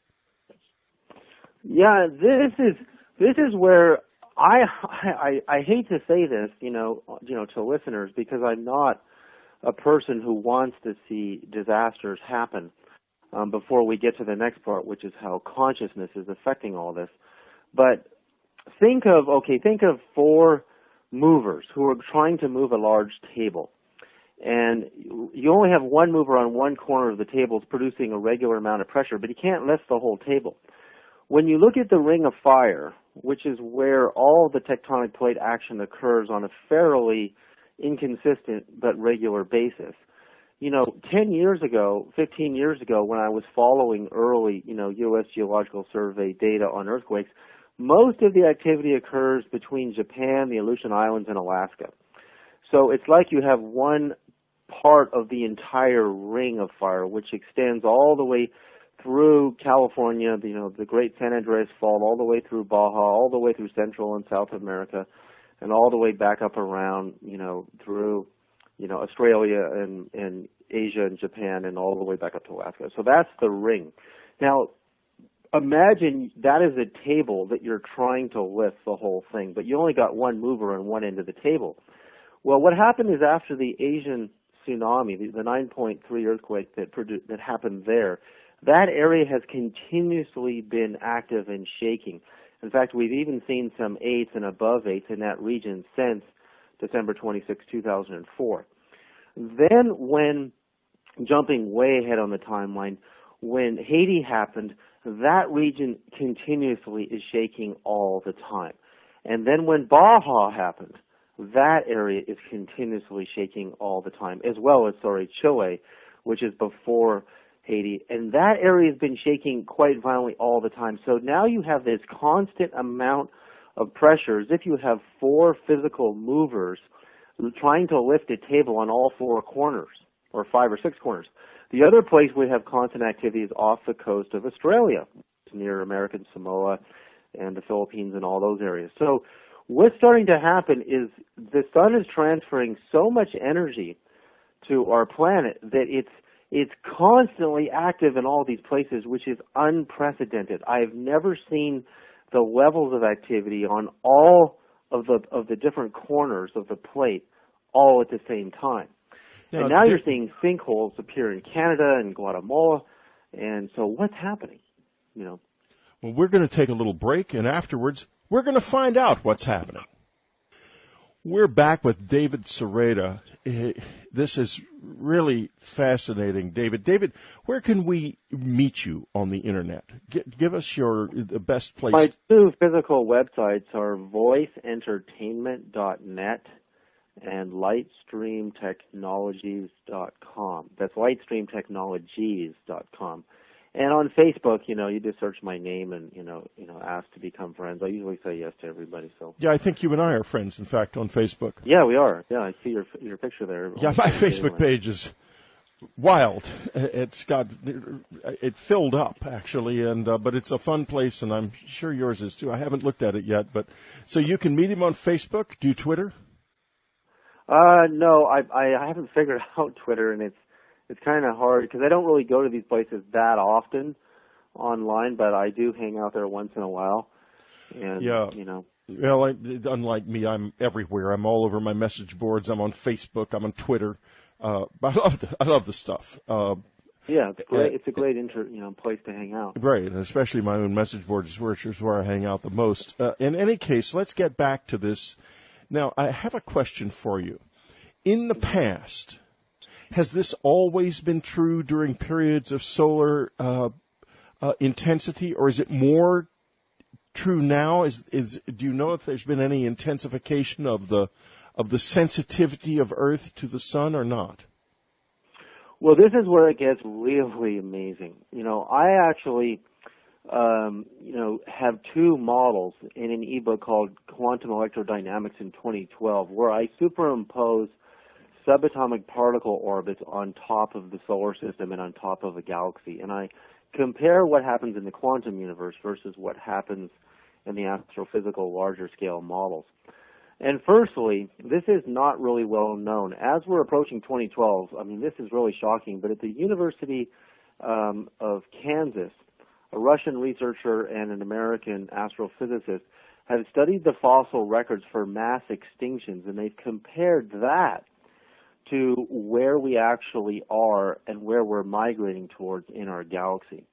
Yeah, this is where I hate to say this, to listeners, because I'm not a person who wants to see disasters happen. Before we get to the next part, which is how consciousness is affecting all this, but think of 4 movers who are trying to move a large table, and you only have one mover on one corner of the table producing a regular amount of pressure, but you can't lift the whole table. When you look at the Ring of Fire, which is where all the tectonic plate action occurs on a fairly inconsistent but regular basis, 10 years ago, 15 years ago, when I was following early, U.S. Geological Survey data on earthquakes, most of the activity occurs between Japan, the Aleutian Islands, and Alaska. So it's like you have one part of the entire Ring of Fire, which extends all the way through California, the Great San Andreas Fault, all the way through Baja, all the way through Central and South America, and all the way back up around, through, Australia and Asia and Japan, and all the way back up to Alaska. So that's the ring. Now, imagine that is a table that you're trying to lift the whole thing, but you only got one mover on one end of the table. Well, what happened is after the Asian tsunami, the 9.3 earthquake that happened there, that area has continuously been active and shaking. In fact, we've even seen some 8s and above 8s in that region since December 26, 2004. Then when, jumping way ahead on the timeline, when Haiti happened, that region continuously is shaking all the time. And then when Baja happened, that area is continuously shaking all the time, as well as, Chile, which is before Haiti, and that area has been shaking quite violently all the time. So now you have this constant amount of pressure, as if you have 4 physical movers trying to lift a table on all 4 corners, or 5 or 6 corners. The other place we have constant activity is off the coast of Australia, near American Samoa and the Philippines and all those areas. So what's starting to happen is the sun is transferring so much energy to our planet that it's constantly active in all these places, which is unprecedented. I've never seen the levels of activity on all of the different corners of the plate all at the same time. And now you're seeing sinkholes appear in Canada and Guatemala, and so what's happening? Well, we're going to take a little break, and afterwards, we're going to find out what's happening. We're back with David Sereda. This is really fascinating, David. David, where can we meet you on the Internet? Give us the best place. My 2 physical websites are voiceentertainment.net and lightstreamtechnologies.com. That's lightstreamtechnologies.com. And on Facebook, you just search my name and, ask to become friends. I usually say yes to everybody. So yeah, I think you and I are friends, in fact, on Facebook. Yeah, we are. Yeah, I see your picture there. Yeah, my Facebook page is wild. It filled up, actually, but it's a fun place, and I'm sure yours is, too. I haven't looked at it yet. But so you can meet him on Facebook. Do you Twitter? No, I haven't figured out Twitter, and it's kind of hard because I don't really go to these places that often online, but I do hang out there once in a while. And, yeah. Well, unlike me, I'm everywhere. I'm all over my message boards. I'm on Facebook. I'm on Twitter. I love the stuff. Yeah, it's great. It's a great place to hang out. Right, and especially my own message boards, which is where I hang out the most. In any case, let's get back to this. Now, I have a question for you. In the past, has this always been true during periods of solar intensity, or is it more true now? Do you know if there's been any intensification of the sensitivity of Earth to the sun or not? Well, this is where it gets really amazing. I actually, have two models in an ebook called Quantum Electrodynamics in 2012, where I superimpose subatomic particle orbits on top of the solar system and on top of a galaxy. And I compare what happens in the quantum universe versus what happens in the astrophysical larger scale models. And firstly, this is not really well known. As we're approaching 2012, this is really shocking, but at the University of Kansas, a Russian researcher and an American astrophysicist have studied the fossil records for mass extinctions, and they've compared that to where we actually are and where we're migrating towards in our galaxy.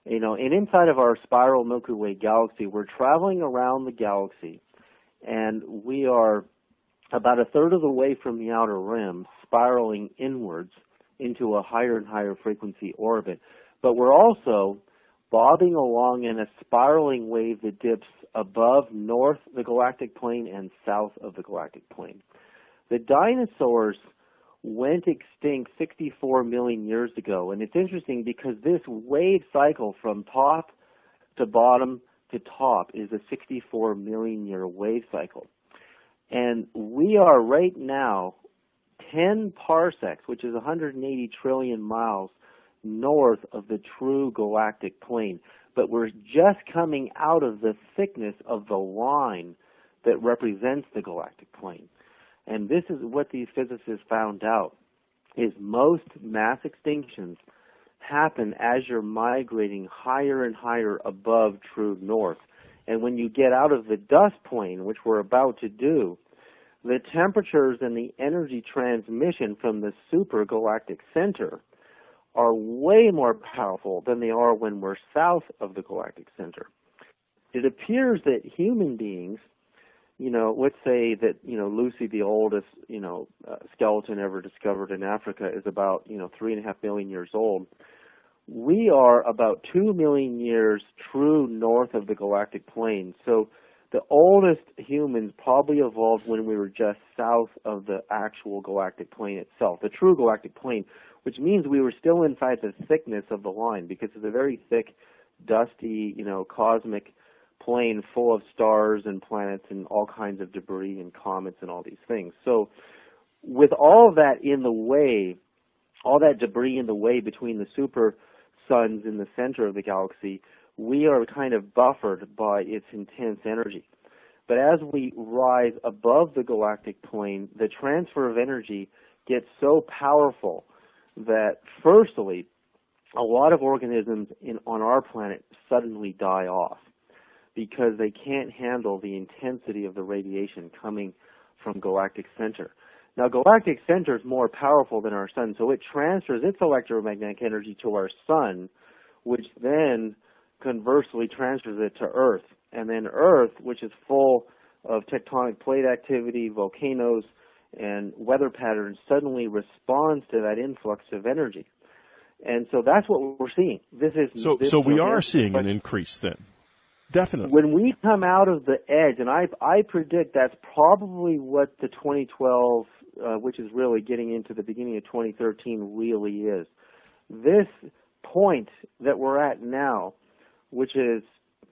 And inside of our spiral Milky Way galaxy, we're traveling around the galaxy, and we are about a third of the way from the outer rim, spiraling inwards into a higher and higher frequency orbit. But we're also bobbing along in a spiraling wave that dips above north of the galactic plane and south of the galactic plane. The dinosaurs went extinct 64 million years ago, and it's interesting because this wave cycle from top to bottom to top is a 64 million year wave cycle. And we are right now 10 parsecs, which is 180 trillion miles north of the true galactic plane. But we're just coming out of the thickness of the line that represents the galactic plane. And this is what these physicists found out, is most mass extinctions happen as you're migrating higher and higher above true north. And when you get out of the dust plane, which we're about to do, the temperatures and the energy transmission from the supergalactic center are way more powerful than they are when we're south of the galactic center. It appears that human beings, let's say that, Lucy, the oldest, skeleton ever discovered in Africa, is about, 3.5 million years old. We are about 2 million years true north of the galactic plane. So the oldest humans probably evolved when we were just south of the actual galactic plane itself, the true galactic plane, which means we were still inside the thickness of the line because it's a very thick, dusty, cosmic plane full of stars and planets and all kinds of debris and comets and all these things. So with all of that in the way, all that debris in the way between the super suns in the center of the galaxy, we are kind of buffered by its intense energy. But as we rise above the galactic plane, the transfer of energy gets so powerful that, firstly, a lot of organisms on our planet suddenly die off because they can't handle the intensity of the radiation coming from galactic center. Now, galactic center is more powerful than our sun, so it transfers its electromagnetic energy to our sun, which then conversely transfers it to Earth. And then Earth, which is full of tectonic plate activity, volcanoes, and weather patterns, suddenly responds to that influx of energy. And so that's what we're seeing. So we are seeing an increase then. Definitely. When we come out of the edge, and I predict that's probably what the 2012, which is really getting into the beginning of 2013, really is. This point that we're at now, which is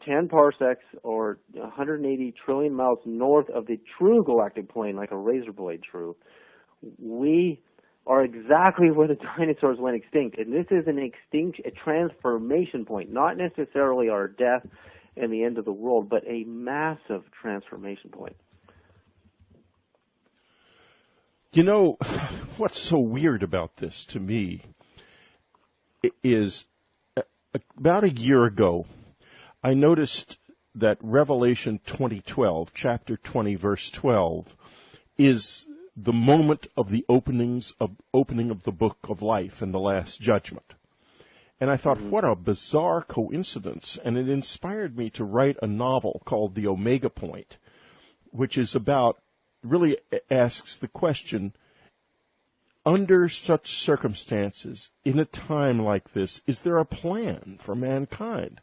10 parsecs or 180 trillion miles north of the true galactic plane, like a razor blade true, we are exactly where the dinosaurs went extinct. And this is a transformation point, not necessarily our death and the end of the world, but a massive transformation point. What's so weird about this to me is about a year ago, I noticed that Revelation 20:12, chapter 20, verse 12, is the moment of the opening of the book of life and the last judgment. And I thought, what a bizarre coincidence. And it inspired me to write a novel called The Omega Point, which is about, really asks the question, under such circumstances, in a time like this, is there a plan for mankind?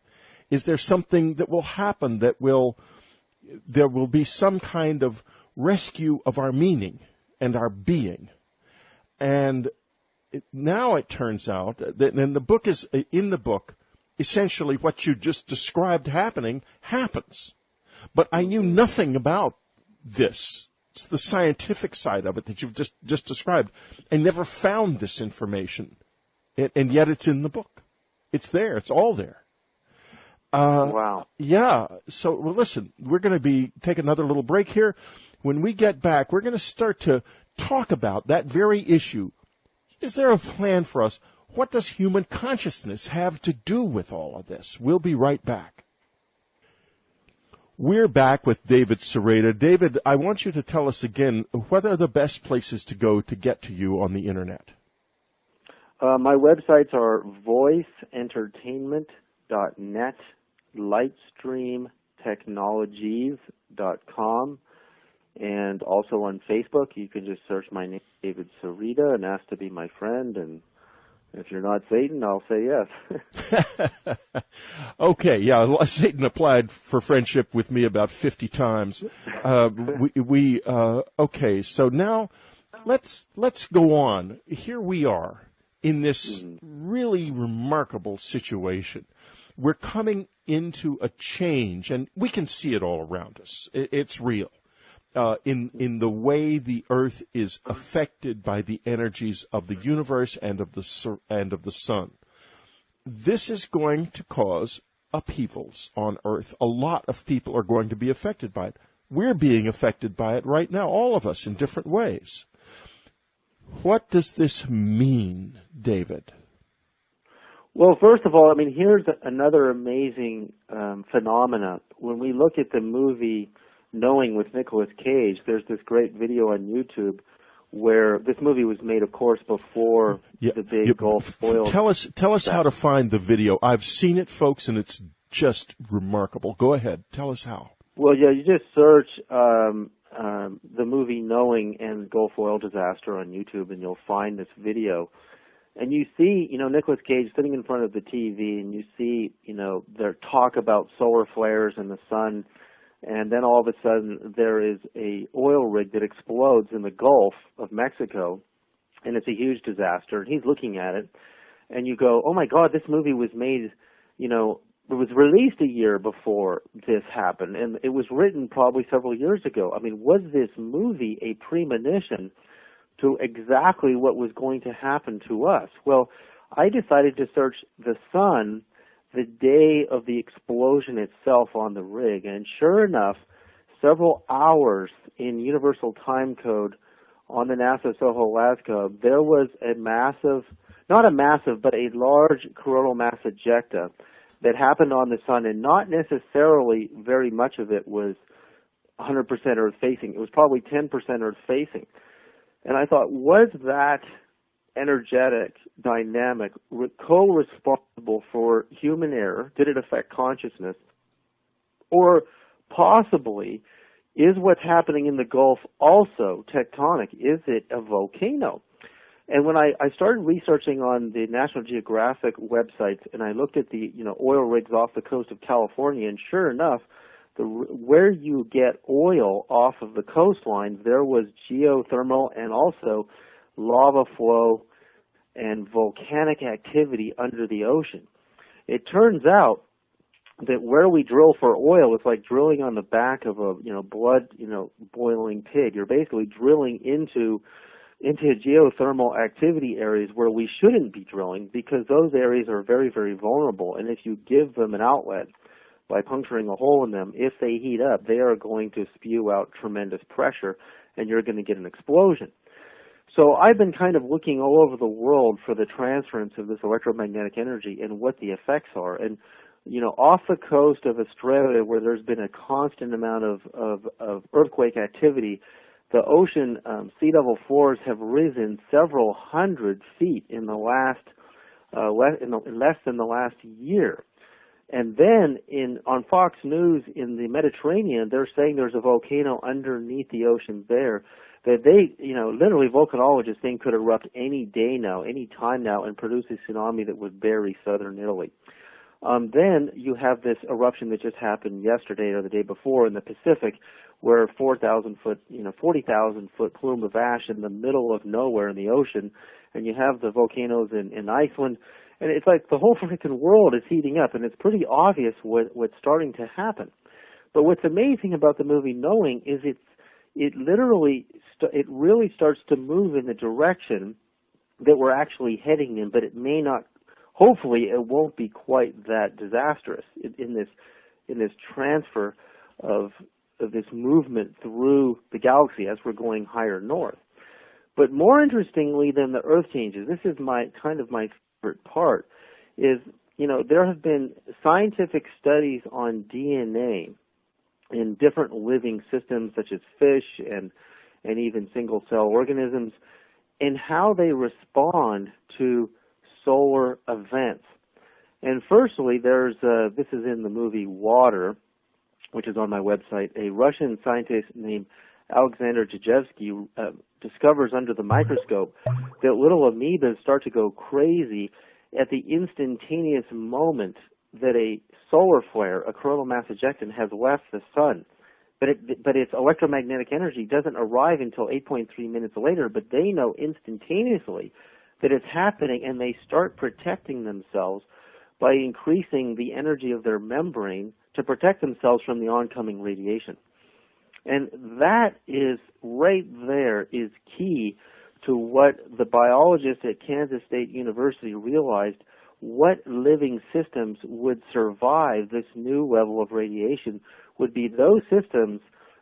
Is there something that will happen there will be some kind of rescue of our meaning and our being? And now it turns out that in the book, essentially what you just described happening happens. But I knew nothing about this. It's the scientific side of it that you've just described. I never found this information, and yet it's in the book. It's there. It's all there. Wow. Yeah. So, well, listen, we're going to take another little break here. When we get back, we're going to start to talk about that very issue. Is there a plan for us? What does human consciousness have to do with all of this? We'll be right back. We're back with David Sereda. David, I want you to tell us again, what are the best places to go to get to you on the Internet? My websites are voiceentertainment.net, lightstreamtechnologies.com, and also on Facebook. You can just search my name, David Sereda, and ask to be my friend, and if you're not Satan, I'll say yes. Okay, yeah, Satan applied for friendship with me about 50 times. Okay, so now let's go on. Here we are in this really remarkable situation. We're coming into a change, and we can see it all around us. It's real. In the way the Earth is affected by the energies of the universe and of the sun. This is going to cause upheavals on Earth. A lot of people are going to be affected by it. We're being affected by it right now, all of us in different ways. What does this mean, David? Well, first of all, I mean, here's another amazing phenomena. When we look at the movie Knowing with Nicolas Cage, there's this great video on YouTube where this movie was made, of course, before the big Gulf oil. Tell us how to find the video. I've seen it, folks, and it's just remarkable. Go ahead. Tell us how. Well, yeah, you just search the movie Knowing and Gulf oil disaster on YouTube, and you'll find this video. And you see, Nicolas Cage sitting in front of the TV, and you see, their talk about solar flares and the sun. And then all of a sudden, there is a oil rig that explodes in the Gulf of Mexico, and it's a huge disaster. And he's looking at it, and you go, oh, my God, this movie was made, it was released a year before this happened, and it was written probably several years ago. I mean, was this movie a premonition to exactly what was going to happen to us? Well, I decided to search the sun the day of the explosion itself on the rig. And sure enough, several hours in Universal Time Code on the NASA Soho Alaska, there was a large coronal mass ejecta that happened on the sun, and not necessarily very much of it was 100% Earth-facing. It was probably 10% Earth-facing. And I thought, was that energetic dynamic co-responsible for human error? Did it affect consciousness? Or possibly, is what's happening in the Gulf also tectonic? Is it a volcano? And when I started researching on the National Geographic websites, and I looked at the oil rigs off the coast of California, and sure enough, where you get oil off of the coastline, there was geothermal and also lava flow and volcanic activity under the ocean. It turns out that where we drill for oil, it's like drilling on the back of a blood boiling pig. You're basically drilling into geothermal activity areas where we shouldn't be drilling, because those areas are very, very vulnerable. And if you give them an outlet by puncturing a hole in them, if they heat up, they are going to spew out tremendous pressure, and you're going to get an explosion. So I've been kind of looking all over the world for the transference of this electromagnetic energy and what the effects are. And, off the coast of Australia, where there's been a constant amount of earthquake activity, the ocean sea level floors have risen several hundred feet in the last less than the last year. And then on Fox News in the Mediterranean, they're saying there's a volcano underneath the ocean there that literally volcanologists think could erupt any day now, any time now, and produce a tsunami that would bury southern Italy. Then you have this eruption that just happened yesterday or the day before in the Pacific, where 40,000 foot plume of ash in the middle of nowhere in the ocean, and you have the volcanoes in Iceland, and it's like the whole freaking world is heating up, and it's pretty obvious what's starting to happen. But what's amazing about the movie Knowing is it really starts to move in the direction that we're actually heading in, but it may not. Hopefully, it won't be quite that disastrous in this transfer of this movement through the galaxy as we're going higher north. But more interestingly than the Earth changes, this is my favorite part, is there have been scientific studies on DNA in different living systems such as fish and even single-cell organisms, and how they respond to solar events. And firstly, this is in the movie Water, which is on my website. A Russian scientist named Alexander Zhijevsky discovers under the microscope that little amoebas start to go crazy at the instantaneous moment that a solar flare, a coronal mass ejection, has left the sun. But its electromagnetic energy doesn't arrive until 8.3 minutes later, but they know instantaneously that it's happening, and they start protecting themselves by increasing the energy of their membrane to protect themselves from the oncoming radiation. And that is right there is key to what the biologists at Kansas State University realized, what living systems would survive this new level of radiation would be those systems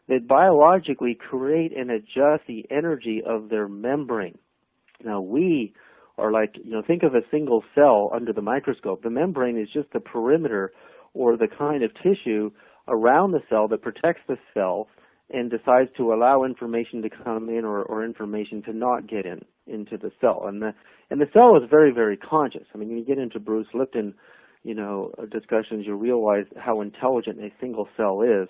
that biologically create and adjust the energy of their membrane. Now, we are like, think of a single cell under the microscope. The membrane is just the perimeter or the kind of tissue around the cell that protects the cell and decides to allow information to come in or information to not get into the cell. And the cell is very, very conscious. I mean, when you get into Bruce Lipton, discussions, you realize how intelligent a single cell is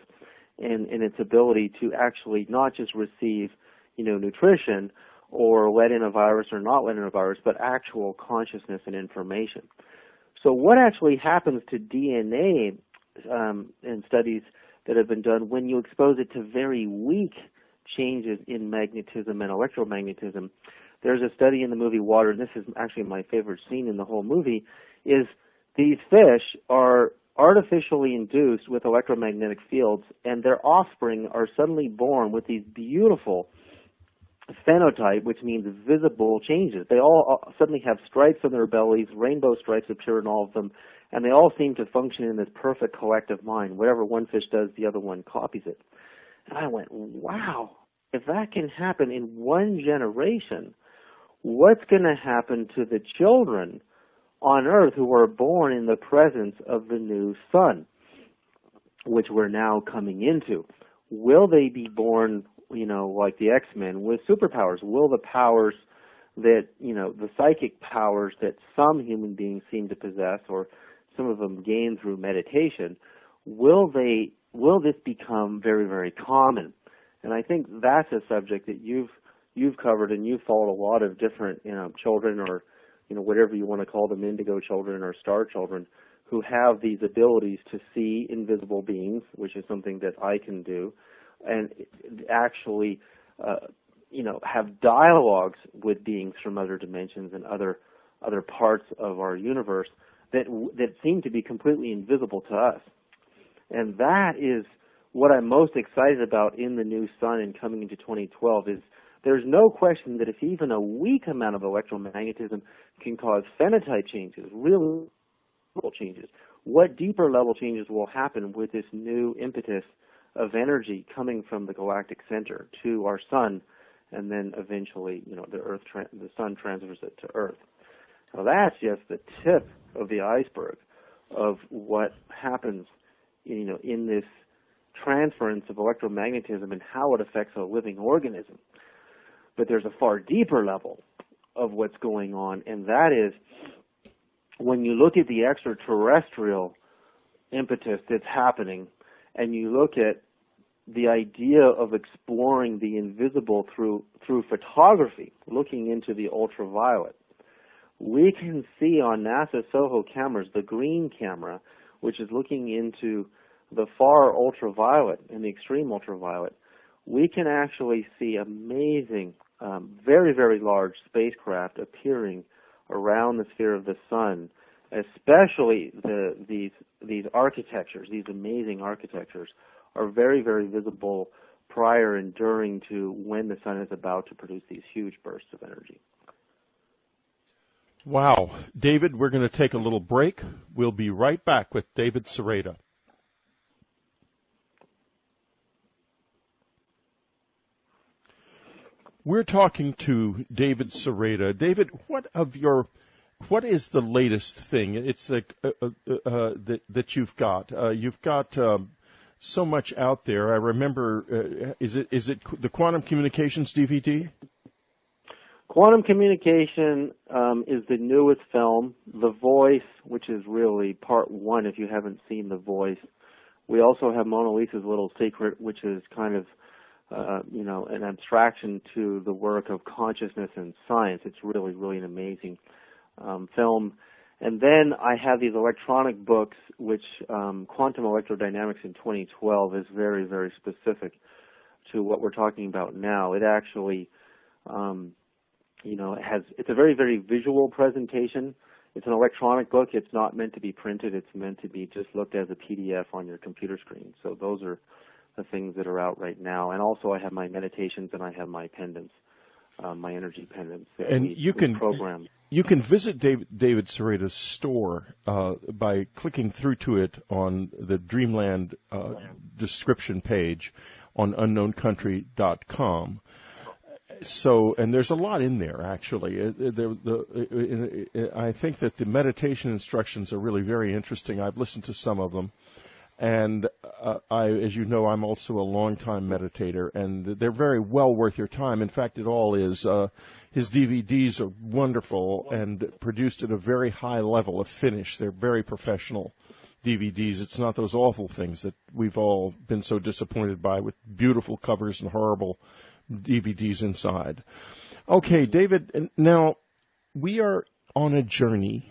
and its ability to actually not just receive, nutrition or let in a virus or not let in a virus, but actual consciousness and information. So what actually happens to DNA in studies that have been done when you expose it to very weak changes in magnetism and electromagnetism? There's a study in the movie Water, and this is actually my favorite scene in the whole movie, is these fish are artificially induced with electromagnetic fields, and their offspring are suddenly born with these beautiful phenotype, which means visible changes. They all suddenly have stripes on their bellies, rainbow stripes appear in all of them, and they all seem to function in this perfect collective mind. Whatever one fish does, the other one copies it. And I went, wow, if that can happen in one generation, what's going to happen to the children on Earth who are born in the presence of the new sun, which we're now coming into? Will they be born, like the X-Men with superpowers? Will the powers that, the psychic powers that some human beings seem to possess, or some of them gain through meditation, will this become very, very common? And I think that's a subject that you've covered, and you've followed a lot of different, children, or, whatever you want to call them, indigo children or star children, who have these abilities to see invisible beings, which is something that I can do, and actually, have dialogues with beings from other dimensions and other parts of our universe that seem to be completely invisible to us. And that is what I'm most excited about in the new sun and coming into 2012 is there's no question that if even a weak amount of electromagnetism can cause phenotype changes, real level changes, what deeper level changes will happen with this new impetus of energy coming from the galactic center to our sun, and then eventually, the sun transfers it to Earth. Now that's just the tip of the iceberg of what happens, in this transference of electromagnetism and how it affects a living organism. But there's a far deeper level of what's going on, and that is when you look at the extraterrestrial impetus that's happening, and you look at the idea of exploring the invisible through photography, looking into the ultraviolet, we can see on NASA SOHO cameras, the green camera, which is looking into the far ultraviolet and the extreme ultraviolet, we can actually see amazing, very, very large spacecraft appearing around the sphere of the sun, especially these architectures, these amazing architectures, are very, very visible prior and during to when the sun is about to produce these huge bursts of energy. Wow. David, we're going to take a little break. We'll be right back with David Sereda. We're talking to David Sereda. David, what is the latest thing? It's like that you've got. You've got so much out there. I remember. Is it the Quantum Communications DVD? Quantum Communication is the newest film. The Voice, which is really part one, if you haven't seen The Voice. We also have Mona Lisa's Little Secret, which is kind of an abstraction to the work of consciousness and science. It's really, really an amazing film. And then I have these electronic books, which Quantum Electrodynamics in 2012 is very, very specific to what we're talking about now. It actually, it's a very, very visual presentation. It's an electronic book. It's not meant to be printed. It's meant to be just looked as a PDF on your computer screen. So those are the things that are out right now. And also I have my meditations and I have my pendants, my energy pendants. And you can visit David Sereda's store by clicking through to it on the Dreamland description page on unknowncountry.com. So, and there's a lot in there, actually. I think that the meditation instructions are really very interesting. I've listened to some of them. And as you know, I'm also a long-time meditator, and they're very well worth your time. In fact, it all is. His DVDs are wonderful and produced at a very high level of finish. They're very professional DVDs. It's not those awful things that we've all been so disappointed by with beautiful covers and horrible DVDs inside. Okay, David, now we are on a journey.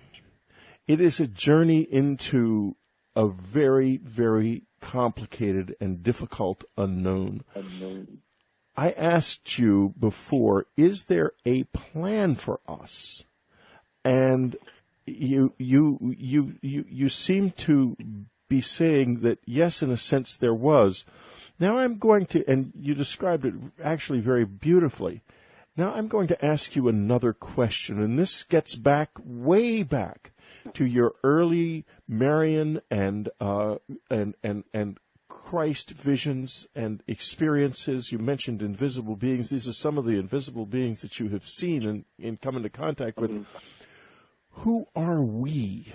It is a journey into a very, very complicated and difficult unknown. I asked you before, is there a plan for us? And you seem to be saying that yes, in a sense there was. Now I'm going to, and you described it actually very beautifully. Now I'm going to ask you another question, and this gets back, way back, to your early Marian and Christ visions and experiences. You mentioned invisible beings. These are some of the invisible beings that you have seen and come into contact with. Mm-hmm. Who are we,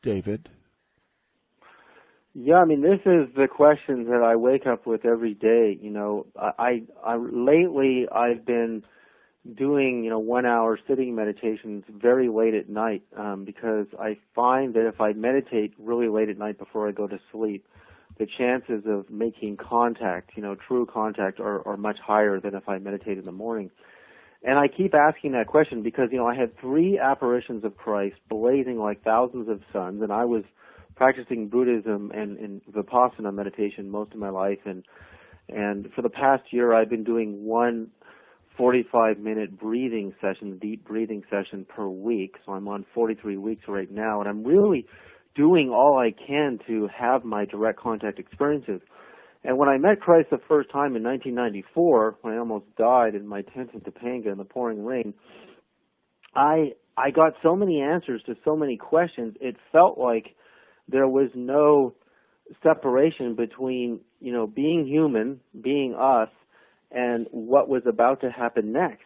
David? Yeah, I mean, this is the question that I wake up with every day. You know, lately I've been doing 1 hour sitting meditations very late at night because I find that if I meditate really late at night before I go to sleep, the chances of making contact, true contact, are much higher than if I meditate in the morning. And I keep asking that question because, I had 3 apparitions of Christ blazing like thousands of suns, and I was practicing Buddhism and Vipassana meditation most of my life, and for the past year I've been doing 1 45-minute breathing session, deep breathing session per week. So I'm on 43 weeks right now, and I'm really doing all I can to have my direct contact experiences. And when I met Christ the first time in 1994, when I almost died in my tent in Topanga in the pouring rain, I got so many answers to so many questions. It felt like there was no separation between, being human, being us, and what was about to happen next.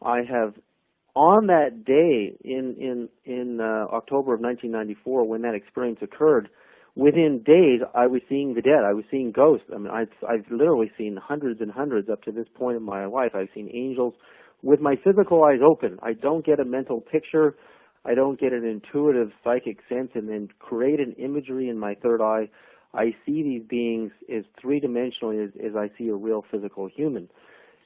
I have, on that day in October of 1994, when that experience occurred, within days I was seeing the dead. I was seeing ghosts. I mean, I've literally seen hundreds and hundreds up to this point in my life. I've seen angels with my physical eyes open. I don't get a mental picture. I don't get an intuitive psychic sense and then create an imagery in my third eye. I see these beings as three-dimensionally as I see a real physical human.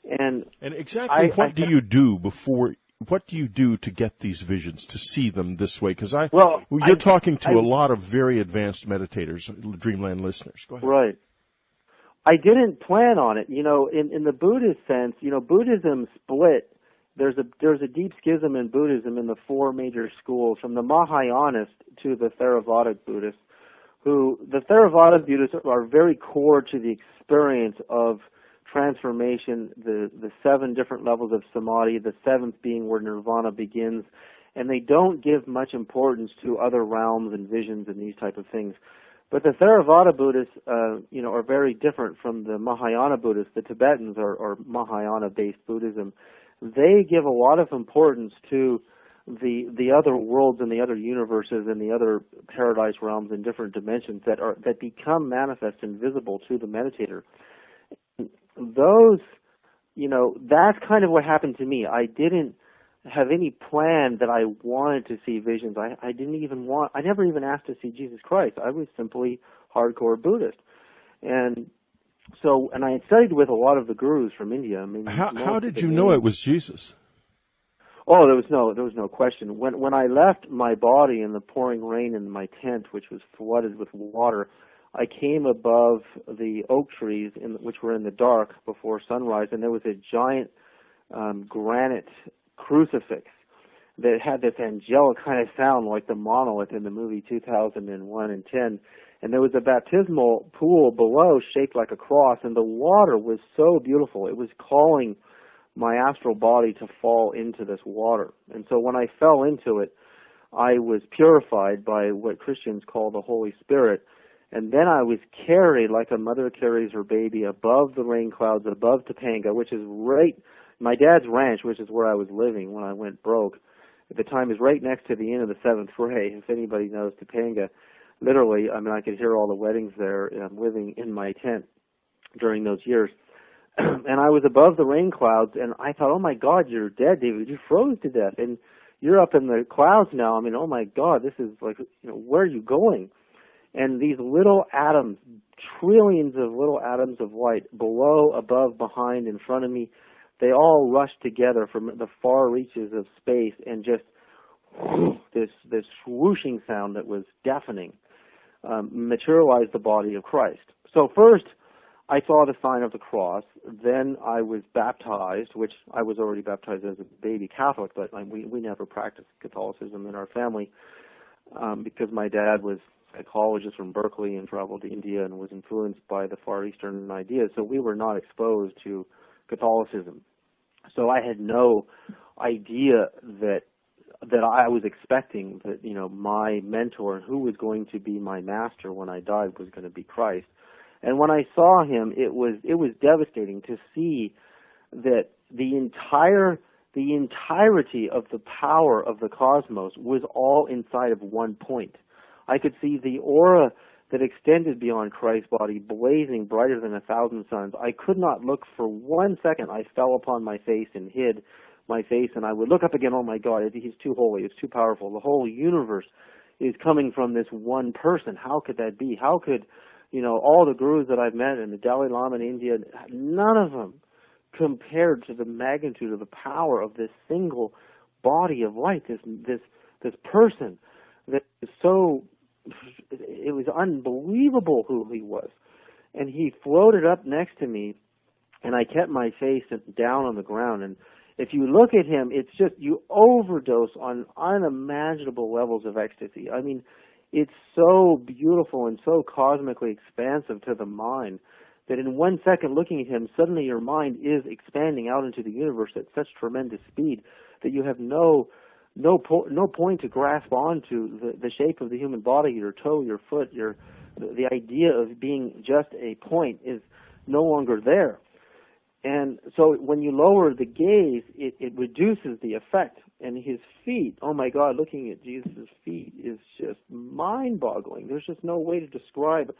And exactly what do you do before? What do you do to get these visions, to see them this way? Because you're talking to a lot of very advanced meditators, Dreamland listeners. Go ahead. Right. I didn't plan on it. In the Buddhist sense, Buddhism split. There's a deep schism in Buddhism in the four major schools, from the Mahayanist to the Theravadic Buddhists. The Theravada Buddhists are very core to the experience of transformation, the 7 different levels of samadhi, the 7th being where nirvana begins, and they don't give much importance to other realms and visions and these type of things. But the Theravada Buddhists, are very different from the Mahayana Buddhists. The Tibetans are Mahayana-based Buddhism. They give a lot of importance to the other worlds and the other universes and the other paradise realms and different dimensions that become manifest and visible to the meditator. Those, that's kind of what happened to me. I didn't have any plan that I wanted to see visions. I never even asked to see Jesus Christ. I was simply hardcore Buddhist. And I had studied with a lot of the gurus from India. I mean, how did you know it was Jesus? Oh, there was no question. When I left my body in the pouring rain in my tent, which was flooded with water, I came above the oak trees, which were in the dark before sunrise, and there was a giant granite crucifix that had this angelic kind of sound like the monolith in the movie 2001 and 10. And there was a baptismal pool below shaped like a cross, and the water was so beautiful. It was calling my astral body to fall into this water. And so when I fell into it, I was purified by what Christians call the Holy Spirit. And then I was carried like a mother carries her baby above the rain clouds, above Topanga, which is my dad's ranch, which is where I was living when I went broke. At the time, is right next to the inn of the 7th Ray. If anybody knows Topanga, literally, I could hear all the weddings there living in my tent during those years. And I was above the rain clouds, and I thought, oh my God, you're dead, David. You froze to death, and you're up in the clouds now. Oh my God, this is like, where are you going? And these little atoms, trillions of little atoms of light, below, above, behind, in front of me, they all rushed together from the far reaches of space, and just this swooshing sound that was deafening materialized the body of Christ. So first, I saw the sign of the cross. Then I was baptized, which I was already baptized as a baby Catholic, but we never practiced Catholicism in our family because my dad was a psychologist from Berkeley and traveled to India and was influenced by the Far Eastern ideas. So we were not exposed to Catholicism. So I had no idea that I was expecting that, my mentor and who was going to be my master when I died was going to be Christ. And when I saw him, it was devastating to see that the entirety of the power of the cosmos was all inside of one point. I could see the aura that extended beyond Christ's body, blazing brighter than 1,000 suns. I could not look for 1 second. I fell upon my face and hid my face, and I would look up again. Oh my God, he's too holy. It's too powerful. The whole universe is coming from this one person. How could that be? How could, all the gurus that I've met and the Dalai Lama in India, none of them compared to the magnitude of the power of this single body of light, this person that is so. It was unbelievable who he was. And he floated up next to me, and I kept my face down on the ground. And if you look at him, it's just you overdose on unimaginable levels of ecstasy. It's so beautiful and so cosmically expansive to the mind that in 1 second looking at him, suddenly your mind is expanding out into the universe at such tremendous speed that you have no point to grasp onto the shape of the human body, your toe, your foot, the idea of being just a point is no longer there. And so when you lower the gaze, it reduces the effect. And his feet, oh my God, looking at Jesus' feet is just mind-boggling. There's just no way to describe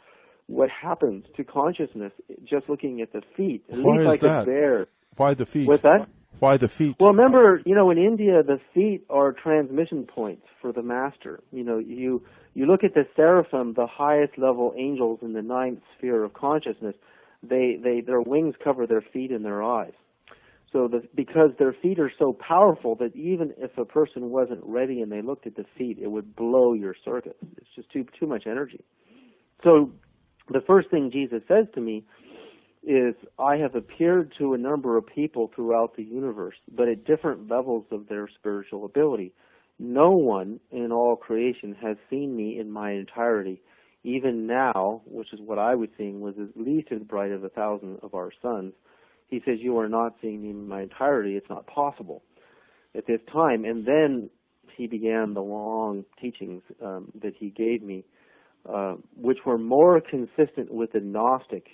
what happens to consciousness just looking at the feet. At Why least is I could that? bear. Why the feet? What's that? Why the feet? Well, remember, in India, the feet are transmission points for the master. You look at the seraphim, the highest level angels in the ninth sphere of consciousness. Their wings cover their feet and their eyes. So because their feet are so powerful that even if a person wasn't ready and they looked at the feet, it would blow your circuit. It's just too much energy. So the first thing Jesus says to me is, I have appeared to a number of people throughout the universe, but at different levels of their spiritual ability. No one in all creation has seen me in my entirety. Even now, which is what I was seeing, was at least as bright as 1,000 of our suns. He says, you are not seeing me in my entirety. It's not possible at this time. And then he began the long teachings that he gave me, which were more consistent with the Gnostic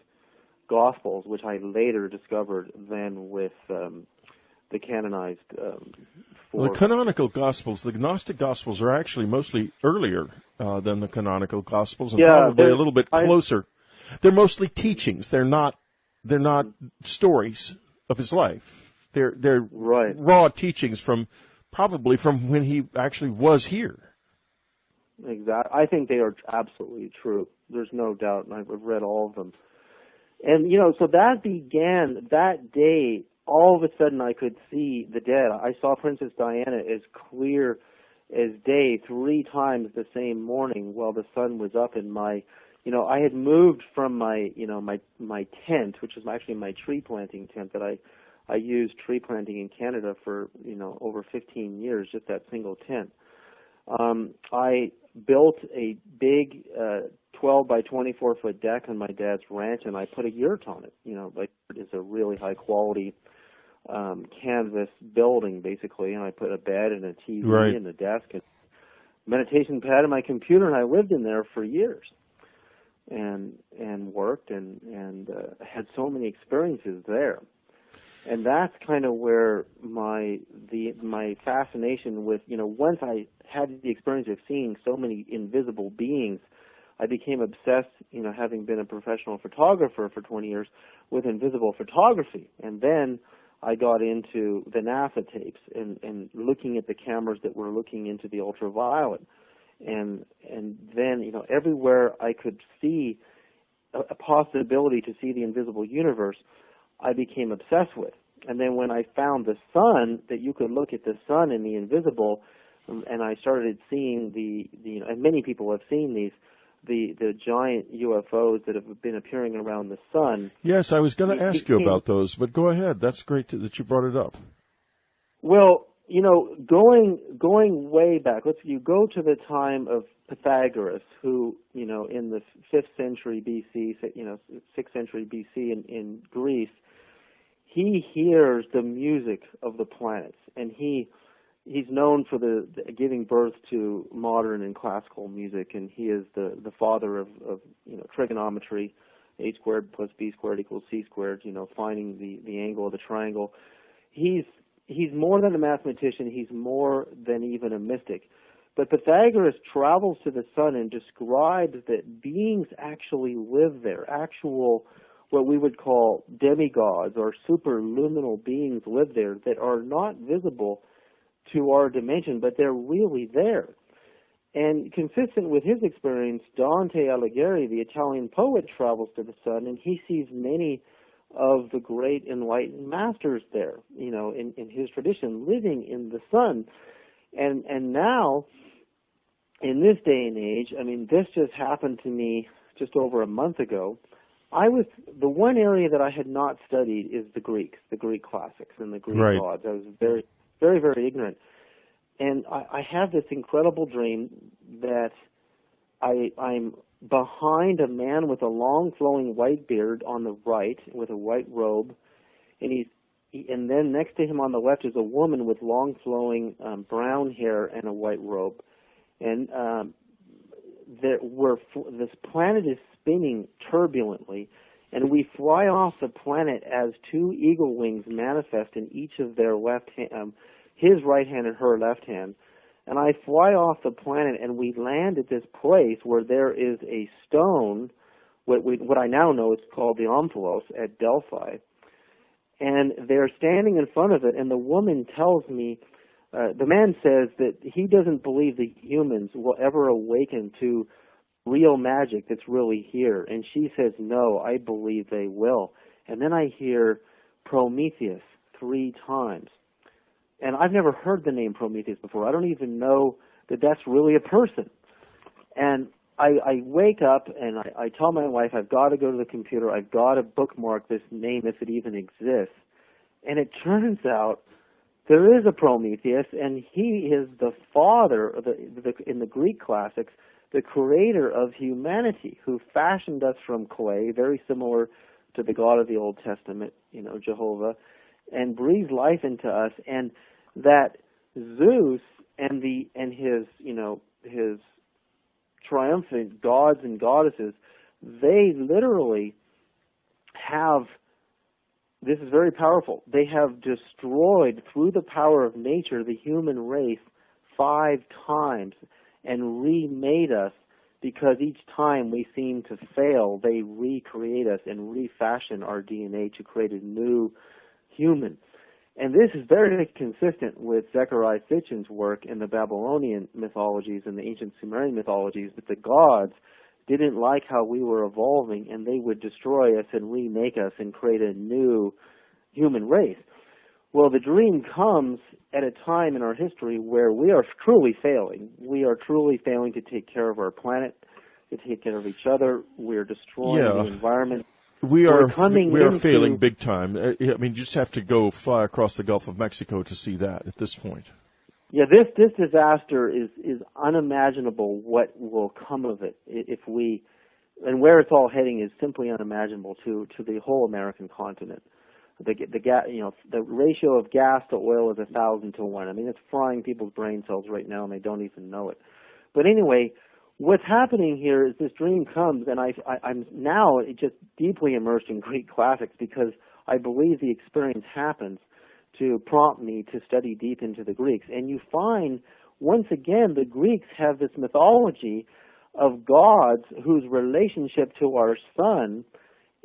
Gospels, which I later discovered, than with the canonized the canonical Gospels. The Gnostic Gospels are actually mostly earlier than the canonical Gospels, and probably a little bit closer. They're mostly teachings. They're not stories of his life. They're right. Raw teachings probably from when he actually was here. Exactly. I think they are absolutely true. There's no doubt, and I've read all of them. And, so that began that day. All of a sudden, I could see the dead. I saw Princess Diana as clear as day 3 times the same morning while the sun was up in my, I had moved from my tent, which was actually my tree planting tent that I used tree planting in Canada for, over 15 years, just that single tent. I built a big 12 by 24 foot deck on my dad's ranch, and I put a yurt on it. It's a really high quality canvas building, basically, and I put a bed and a TV and a desk and meditation pad and my computer, and I lived in there for years and worked and had so many experiences there. And that's kind of where my fascination with, once I had the experience of seeing so many invisible beings, I became obsessed, having been a professional photographer for 20 years, with invisible photography. And then I got into the NASA tapes and looking at the cameras that were looking into the ultraviolet. And then, everywhere I could see a possibility to see the invisible universe, I became obsessed with. And then when I found the sun, that you could look at the sun and the invisible, and I started seeing and many people have seen these, the giant UFOs that have been appearing around the sun. Yes, I was going to ask you about those, but go ahead. That's great that you brought it up. Well, going way back, you go to the time of Pythagoras, who, in the 5th century BC, 6th century BC in Greece, he hears the music of the planets, and he's known for the giving birth to modern and classical music, and he is the father of trigonometry, a squared plus b squared equals c squared, finding the angle of the triangle. He's more than a mathematician, he's more than even a mystic. But Pythagoras travels to the sun and describes that beings actually live there, what we would call demigods or superluminal beings live there that are not visible to our dimension, but they're really there. And consistent with his experience, Dante Alighieri, the Italian poet, travels to the sun, and he sees many of the great enlightened masters there, in his tradition, living in the sun. And now, in this day and age, this just happened to me just over a month ago. The one area that I had not studied is the Greek classics and the Greek gods. I was very, very, very ignorant. And I have this incredible dream that I'm behind a man with a long flowing white beard on the right with a white robe, and then next to him on the left is a woman with long flowing brown hair and a white robe. And this planet is spinning turbulently, and we fly off the planet as 2 eagle wings manifest in each of their left hand, his right hand and her left hand. And I fly off the planet, and we land at this place where there is a stone, what I now know is called the Omphalos at Delphi. and they're standing in front of it, and the woman tells me, the man says that he doesn't believe the humans will ever awaken to real magic that's really here. And she says, no, I believe they will. And then I hear Prometheus 3 times. And I've never heard the name Prometheus before. I don't even know that that's really a person. And I wake up and I tell my wife, I've got to go to the computer. I've got to bookmark this name if it even exists. And it turns out there is a Prometheus, and he is the father, in the Greek classics, the creator of humanity, who fashioned us from clay, very similar to the God of the Old Testament, Jehovah, and breathed life into us. And that Zeus and his triumphant gods and goddesses, they literally have, this is very powerful, they have destroyed, through the power of nature, the human race 5 times and remade us, because each time we seem to fail, they recreate us and refashion our DNA to create a new human. And this is very consistent with Zecharia Sitchin's work in the Babylonian mythologies and the ancient Sumerian mythologies, that the gods didn't like how we were evolving, and they would destroy us and remake us and create a new human race. Well, the dream comes at a time in our history where we are truly failing. We are truly failing to take care of our planet, to take care of each other. We're destroying the environment. We are failing big time. I mean, you just have to go fly across the Gulf of Mexico to see that at this point. Yeah, this disaster is unimaginable. What will come of it if we, and where it's all heading is simply unimaginable to the whole American continent. The ratio of gas to oil is 1,000 to 1. I mean, it's frying people's brain cells right now, and they don't even know it. But anyway, what's happening here is this dream comes, and I'm now just deeply immersed in Greek classics, because I believe the experience happens to prompt me to study deep into the Greeks. And you find, once again, the Greeks have this mythology of gods whose relationship to our sun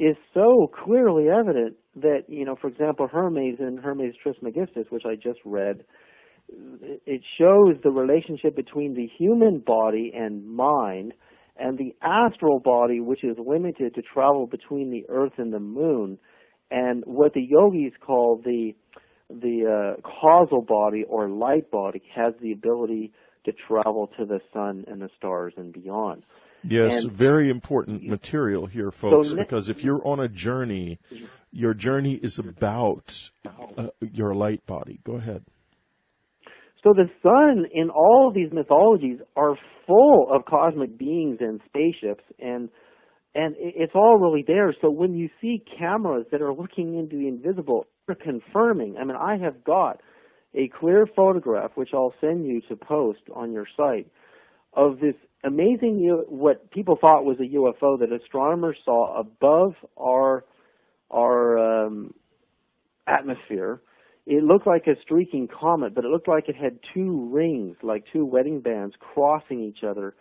is so clearly evident that, for example, Hermes in Hermes Trismegistus, which I just read, it shows the relationship between the human body and mind and the astral body, which is limited to travel between the earth and the moon, and what the yogis call the causal body or light body has the ability to travel to the sun and the stars and beyond. Yes, and very important material here, folks, because if you're on a journey, your journey is about your light body. Go ahead. So the sun in all of these mythologies are full of cosmic beings and spaceships, and it's all really there. So when you see cameras that are looking into the invisible, they're confirming. I mean, I have got a clear photograph, which I'll send you to post on your site, of this amazing, what people thought was a UFO that astronomers saw above our atmosphere. It looked like a streaking comet, but it looked like it had 2 rings, like 2 wedding bands crossing each other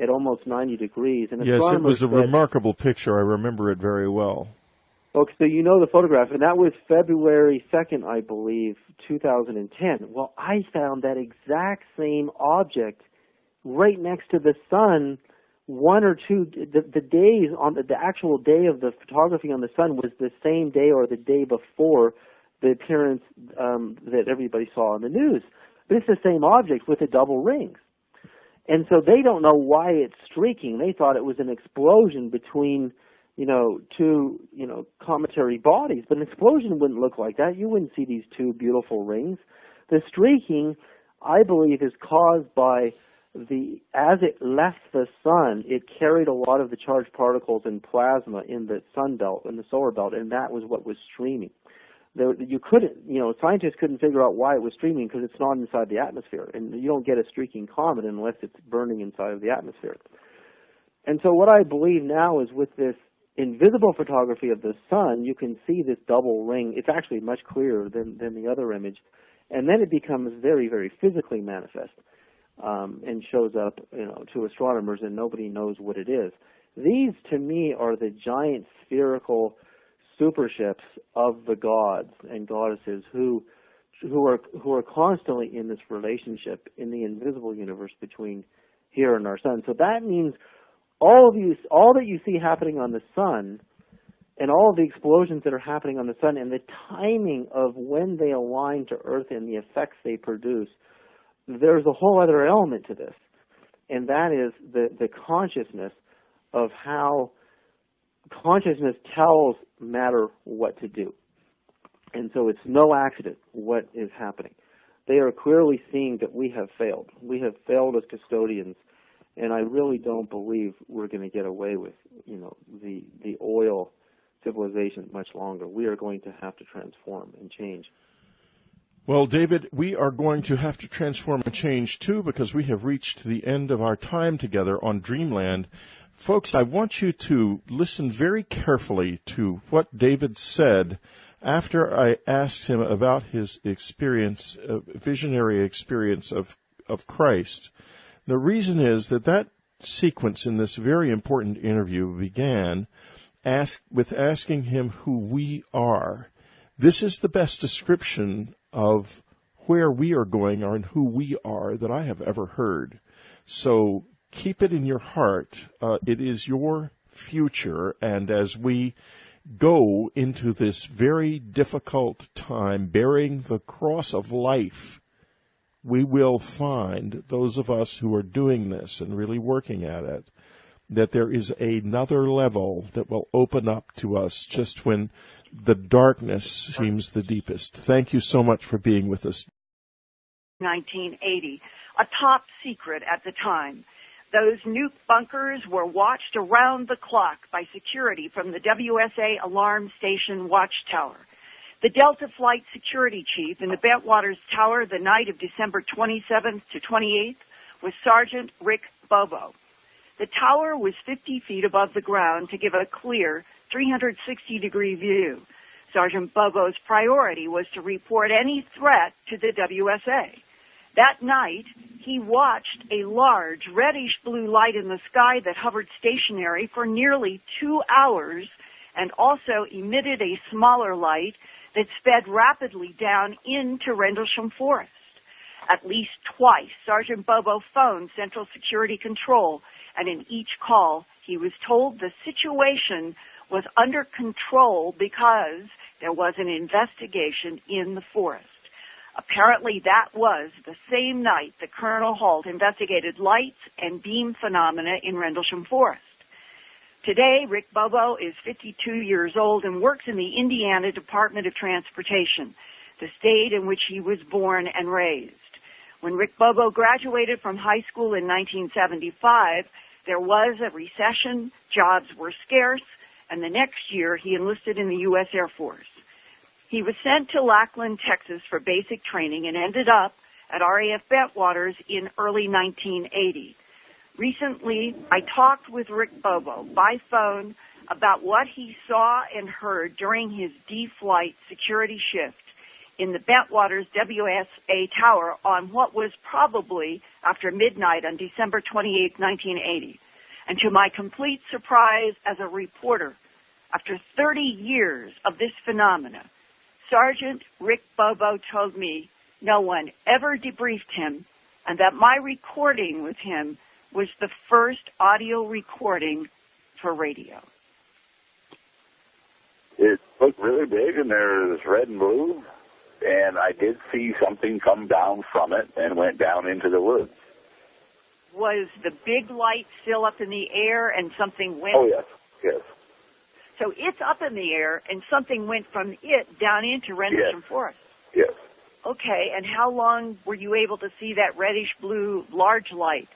at almost 90 degrees. And yes, it was a remarkable picture. I remember it very well. Okay, so you know the photograph, and that was February 2nd, I believe, 2010. Well, I found that exact same object right next to the sun. 1 or 2, the days on the actual day of the photography on the sun was the same day or the day before the appearance that everybody saw on the news. But it's the same object with the double rings. And so they don't know why it's streaking. They thought it was an explosion between, 2, cometary bodies. But an explosion wouldn't look like that. You wouldn't see these 2 beautiful rings. The streaking, I believe, is caused by as it left the sun, it carried a lot of the charged particles and plasma in the sun belt, in the solar belt, and that was what was streaming. Scientists couldn't figure out why it was streaming because it's not inside the atmosphere, and you don't get a streaking comet unless it's burning inside of the atmosphere. And so what I believe now is with this invisible photography of the sun, you can see this double ring. It's actually much clearer than the other image, and then it becomes very, very physically manifest and shows up, to astronomers, and nobody knows what it is. These, to me, are the giant spherical super ships of the gods and goddesses who are constantly in this relationship in the invisible universe between here and our sun. So that means all that you see happening on the sun, and all of the explosions that are happening on the sun, and the timing of when they align to Earth and the effects they produce, there's a whole other element to this, and that is the consciousness of how consciousness tells matter what to do. And so it's no accident what is happening. They are clearly seeing that we have failed. We have failed as custodians, and I really don't believe we're going to get away with, the oil civilization much longer. We are going to have to transform and change. Well, David, we are going to have to transform and change, too, because we have reached the end of our time together on Dreamland. Folks, I want you to listen very carefully to what David said after I asked him about his experience, visionary experience of Christ. The reason is that sequence in this very important interview began with asking him who we are. This is the best description of where we are going and who we are that I have ever heard. So keep it in your heart. It is your future, and as we go into this very difficult time bearing the cross of life, we will find, those of us who are doing this and really working at it, that there is another level that will open up to us just when the darkness seems the deepest. Thank you so much for being with us. 1980, a top secret at the time. Those nuke bunkers were watched around the clock by security from the WSA Alarm Station Watchtower. The Delta Flight Security Chief in the Bentwaters Tower the night of December 27th to 28th was Sergeant Rick Bobo. The tower was 50 feet above the ground to give a clear 360-degree view. Sergeant Bobo's priority was to report any threat to the WSA. That night, he watched a large reddish-blue light in the sky that hovered stationary for nearly 2 hours and also emitted a smaller light that sped rapidly down into Rendlesham Forest. At least twice, Sergeant Bobo phoned Central Security Control, and in each call, he was told the situation was under control because there was an investigation in the forest. Apparently, that was the same night that Colonel Holt investigated lights and beam phenomena in Rendlesham Forest. Today, Rick Bobo is 52 years old and works in the Indiana Department of Transportation, the state in which he was born and raised. When Rick Bobo graduated from high school in 1975, there was a recession, jobs were scarce, and the next year he enlisted in the U.S. Air Force. He was sent to Lackland, Texas for basic training and ended up at RAF Bentwaters in early 1980. Recently, I talked with Rick Bobo by phone about what he saw and heard during his D-Flight security shift in the Bentwaters WSA Tower on what was probably after midnight on December 28, 1980. And to my complete surprise as a reporter, after 30 years of this phenomena, Sergeant Rick Bobo told me no one ever debriefed him and that my recording with him was the first audio recording for radio. It looked really big, and there was red and blue, and I did see something come down from it and went down into the woods. Was the big light still up in the air and something went? Oh, yes, yes. So it's up in the air and something went from it down into Rendlesham Forest? Yes. Okay, and how long were you able to see that reddish-blue large light?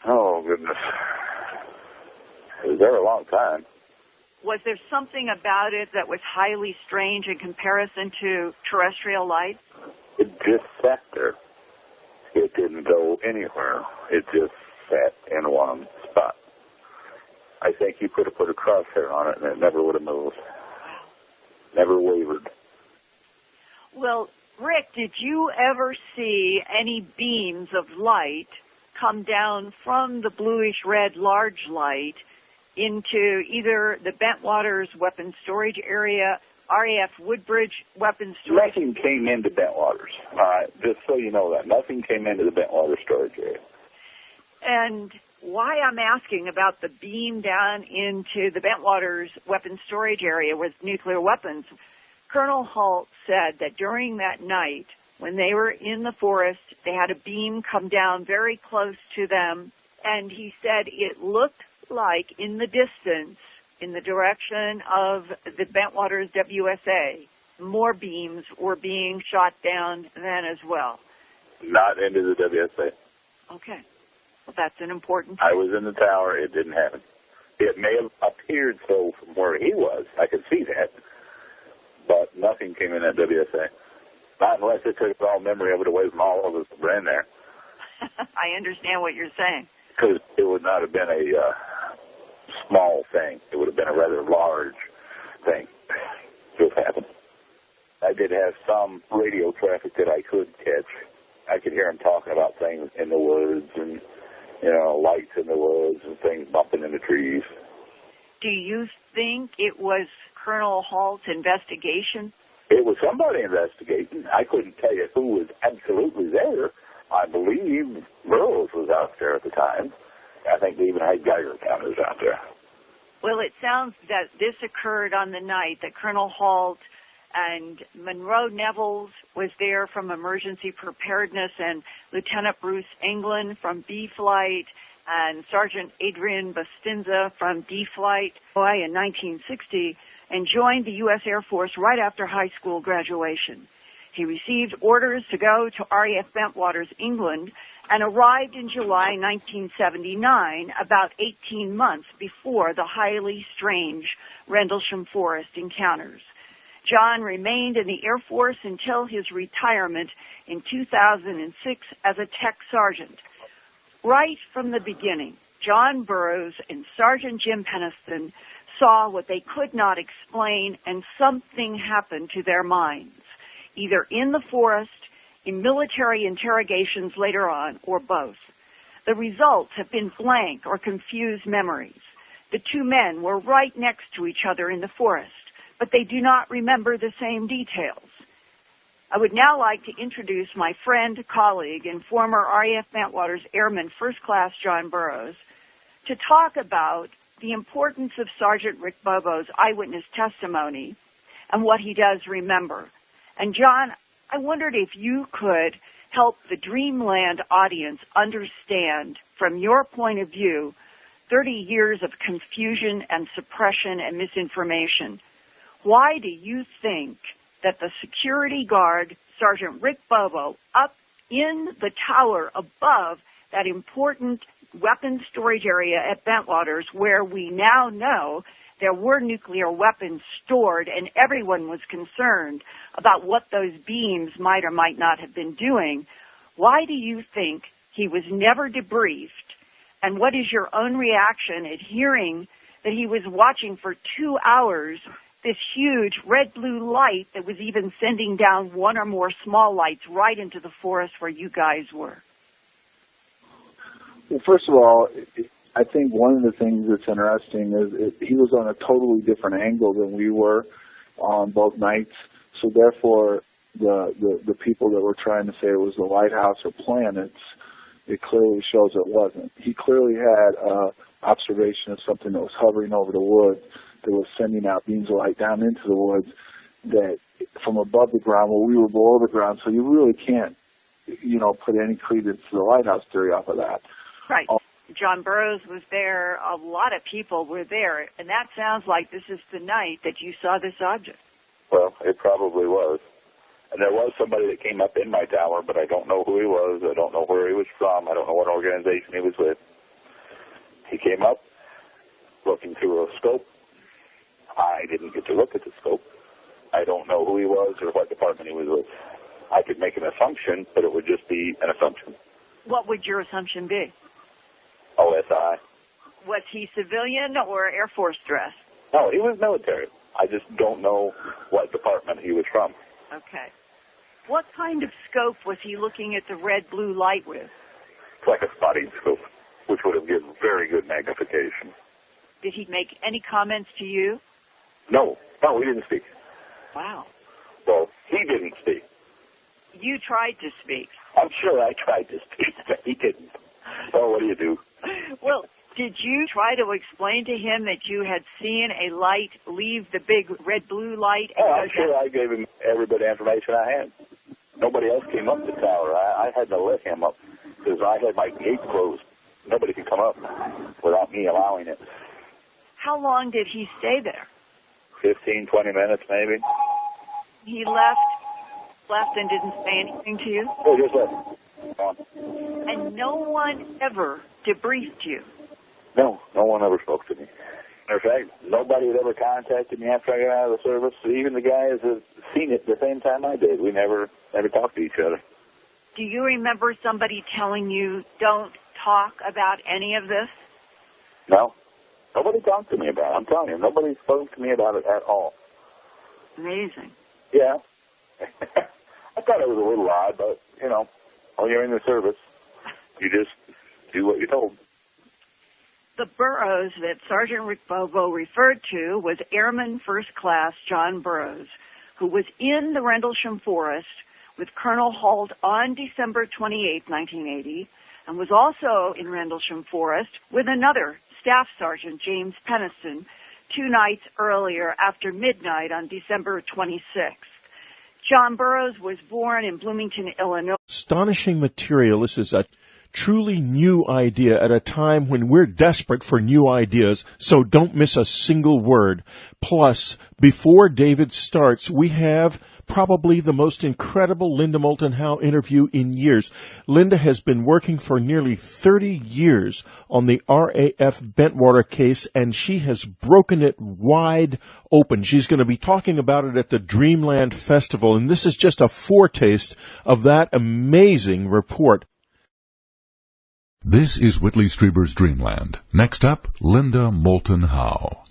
Oh, goodness. It was there a long time. Was there something about it that was highly strange in comparison to terrestrial light? It just sat there. It didn't go anywhere. It just sat in one spot. I think you could have put a crosshair on it and it never would have moved. Never wavered. Well, Rick, did you ever see any beams of light come down from the bluish-red large light into either the Bentwaters weapons storage area, RAF Woodbridge weapons storage? Nothing came into Bentwaters. All right, just so you know that. Nothing came into the Bentwaters storage area. And why I'm asking about the beam down into the Bentwaters weapons storage area with nuclear weapons, Colonel Halt said that during that night, when they were in the forest, they had a beam come down very close to them, and he said it looked like in the distance, in the direction of the Bentwaters WSA, more beams were being shot down then as well. Not into the WSA. Okay. Well, that's an important I was in the tower. It didn't happen. It may have appeared so from where he was. I could see that. But nothing came in that WSA. Not unless it took all memory of it away from all of us that were in there. I understand what you're saying. Because it would not have been a small thing. It would have been a rather large thing. Just happened. I did have some radio traffic that I could catch. I could hear him talking about things in the woods and, you know, lights in the woods and things bumping in the trees. Do you think it was Colonel Halt's investigation? It was somebody investigating. I couldn't tell you who was absolutely there. I believe Burroughs was out there at the time. I think they even had Geiger counters out there. Well, it sounds that this occurred on the night that Colonel Halt and Monroe Nevels was there from Emergency Preparedness, and Lieutenant Bruce England from B Flight, and Sergeant Adrian Bustinza from D Flight in 1960, and joined the U.S. Air Force right after high school graduation. He received orders to go to RAF Bentwaters, England, and arrived in July 1979, about 18 months before the highly strange Rendlesham Forest encounters. John remained in the Air Force until his retirement in 2006 as a tech sergeant. Right from the beginning, John Burroughs and Sergeant Jim Peniston saw what they could not explain, and something happened to their minds, either in the forest, in military interrogations later on, or both. The results have been blank or confused memories. The two men were right next to each other in the forest, but they do not remember the same details. I would now like to introduce my friend, colleague, and former RAF Bentwaters Airman First Class John Burroughs to talk about the importance of Sergeant Rick Bobo's eyewitness testimony and what he does remember. And John, I wondered if you could help the Dreamland audience understand, from your point of view, 30 years of confusion and suppression and misinformation. Why do you think that the security guard, Sergeant Rick Bobo, up in the tower above that important weapons storage area at Bentwaters, where we now know there were nuclear weapons stored and everyone was concerned about what those beams might or might not have been doing, why do you think he was never debriefed? And what is your own reaction at hearing that he was watching for 2 hours this huge red-blue light that was even sending down one or more small lights right into the forest where you guys were? Well, first of all, I think one of the things that's interesting is he was on a totally different angle than we were on both nights. So therefore, the people that were trying to say it was the lighthouse or planets, it clearly shows it wasn't. He clearly had observation of something that was hovering over the woods, that was sending out beams of light down into the woods, that from above the ground, well, we were below the ground, so you really can't, put any credence to the lighthouse theory off of that. Right. John Burroughs was there. A lot of people were there. And that sounds like this is the night that you saw this object. Well, it probably was. And there was somebody that came up in my tower, but I don't know who he was. I don't know where he was from. I don't know what organization he was with. He came up looking through a scope. I didn't get to look at the scope. I don't know who he was or what department he was with. I could make an assumption, but it would just be an assumption. What would your assumption be? OSI. Was he civilian or Air Force dress? No, he was military. I just don't know what department he was from. Okay. What kind of scope was he looking at the red-blue light with? It's like a spotting scope, which would have given very good magnification. Did he make any comments to you? No, we didn't speak. Wow. Well, he didn't speak. You tried to speak. I'm sure I tried to speak, but he didn't. Oh, what do you do? Well, did you try to explain to him that you had seen a light leave the big red-blue light? Oh, I'm sure I gave him every bit of information I had. Nobody else came up the tower. I had to let him up because I had my gate closed. Nobody could come up without me allowing it. How long did he stay there? 15, 20 minutes maybe. He left and didn't say anything to you? Oh, just left. And no one ever debriefed you? No one ever spoke to me. Matter of fact, nobody had ever contacted me after I got out of the service. Even the guys that seen it the same time I did. We never talked to each other. Do you remember somebody telling you, don't talk about any of this? No. Nobody talked to me about it. I'm telling you, nobody spoke to me about it at all. Amazing. Yeah. I thought it was a little odd, but, when you're in the service, you just do what you're told. The Burroughs that Sergeant Rick Bobo referred to was Airman First Class John Burroughs, who was in the Rendlesham Forest with Colonel Holt on December 28, 1980, and was also in Rendlesham Forest with another Staff Sergeant, James Penniston, 2 nights earlier after midnight on December 26th. John Burroughs was born in Bloomington, Illinois. Astonishing material. This is a truly new idea at a time when we're desperate for new ideas, so don't miss a single word. Plus, before David starts, we have probably the most incredible Linda Moulton Howe interview in years. Linda has been working for nearly 30 years on the RAF Bentwaters case, and she has broken it wide open. She's going to be talking about it at the Dreamland Festival, and this is just a foretaste of that amazing report. This is Whitley Strieber's Dreamland. Next up, Linda Moulton Howe.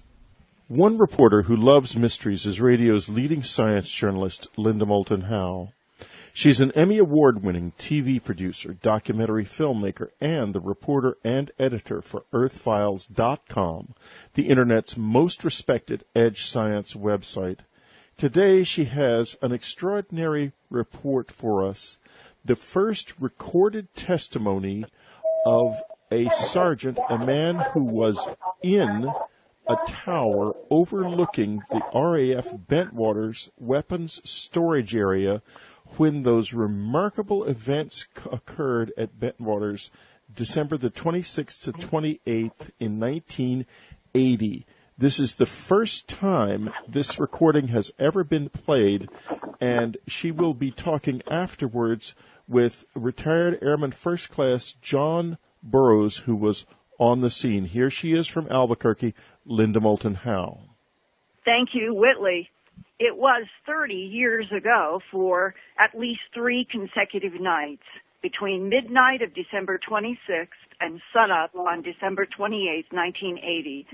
One reporter who loves mysteries is radio's leading science journalist, Linda Moulton Howe. She's an Emmy Award-winning TV producer, documentary filmmaker, and the reporter and editor for EarthFiles.com, the Internet's most respected edge science website. Today she has an extraordinary report for us, the first recorded testimony of a sergeant, a man who was in a tower overlooking the RAF Bentwaters weapons storage area when those remarkable events occurred at Bentwaters December the 26th to 28th in 1980. This is the first time this recording has ever been played, and she will be talking afterwards with retired Airman First Class John Burroughs, who was on the scene. Here she is from Albuquerque, Linda Moulton Howe. Thank you, Whitley. It was 30 years ago for at least 3 consecutive nights between midnight of December 26th and sunup on December 28th, 1980,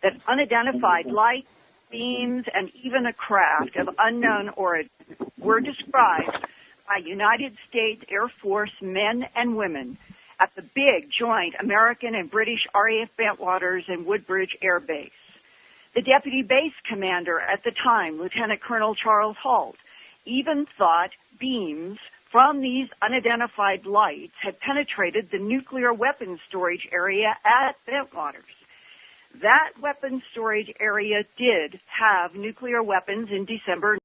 that unidentified lights, beams, and even a craft of unknown origin were described by United States Air Force men and women at the big joint American and British RAF Bentwaters and Woodbridge Air Base. The deputy base commander at the time, Lieutenant Colonel Charles Holt, even thought beams from these unidentified lights had penetrated the nuclear weapons storage area at Bentwaters. That weapons storage area did have nuclear weapons in December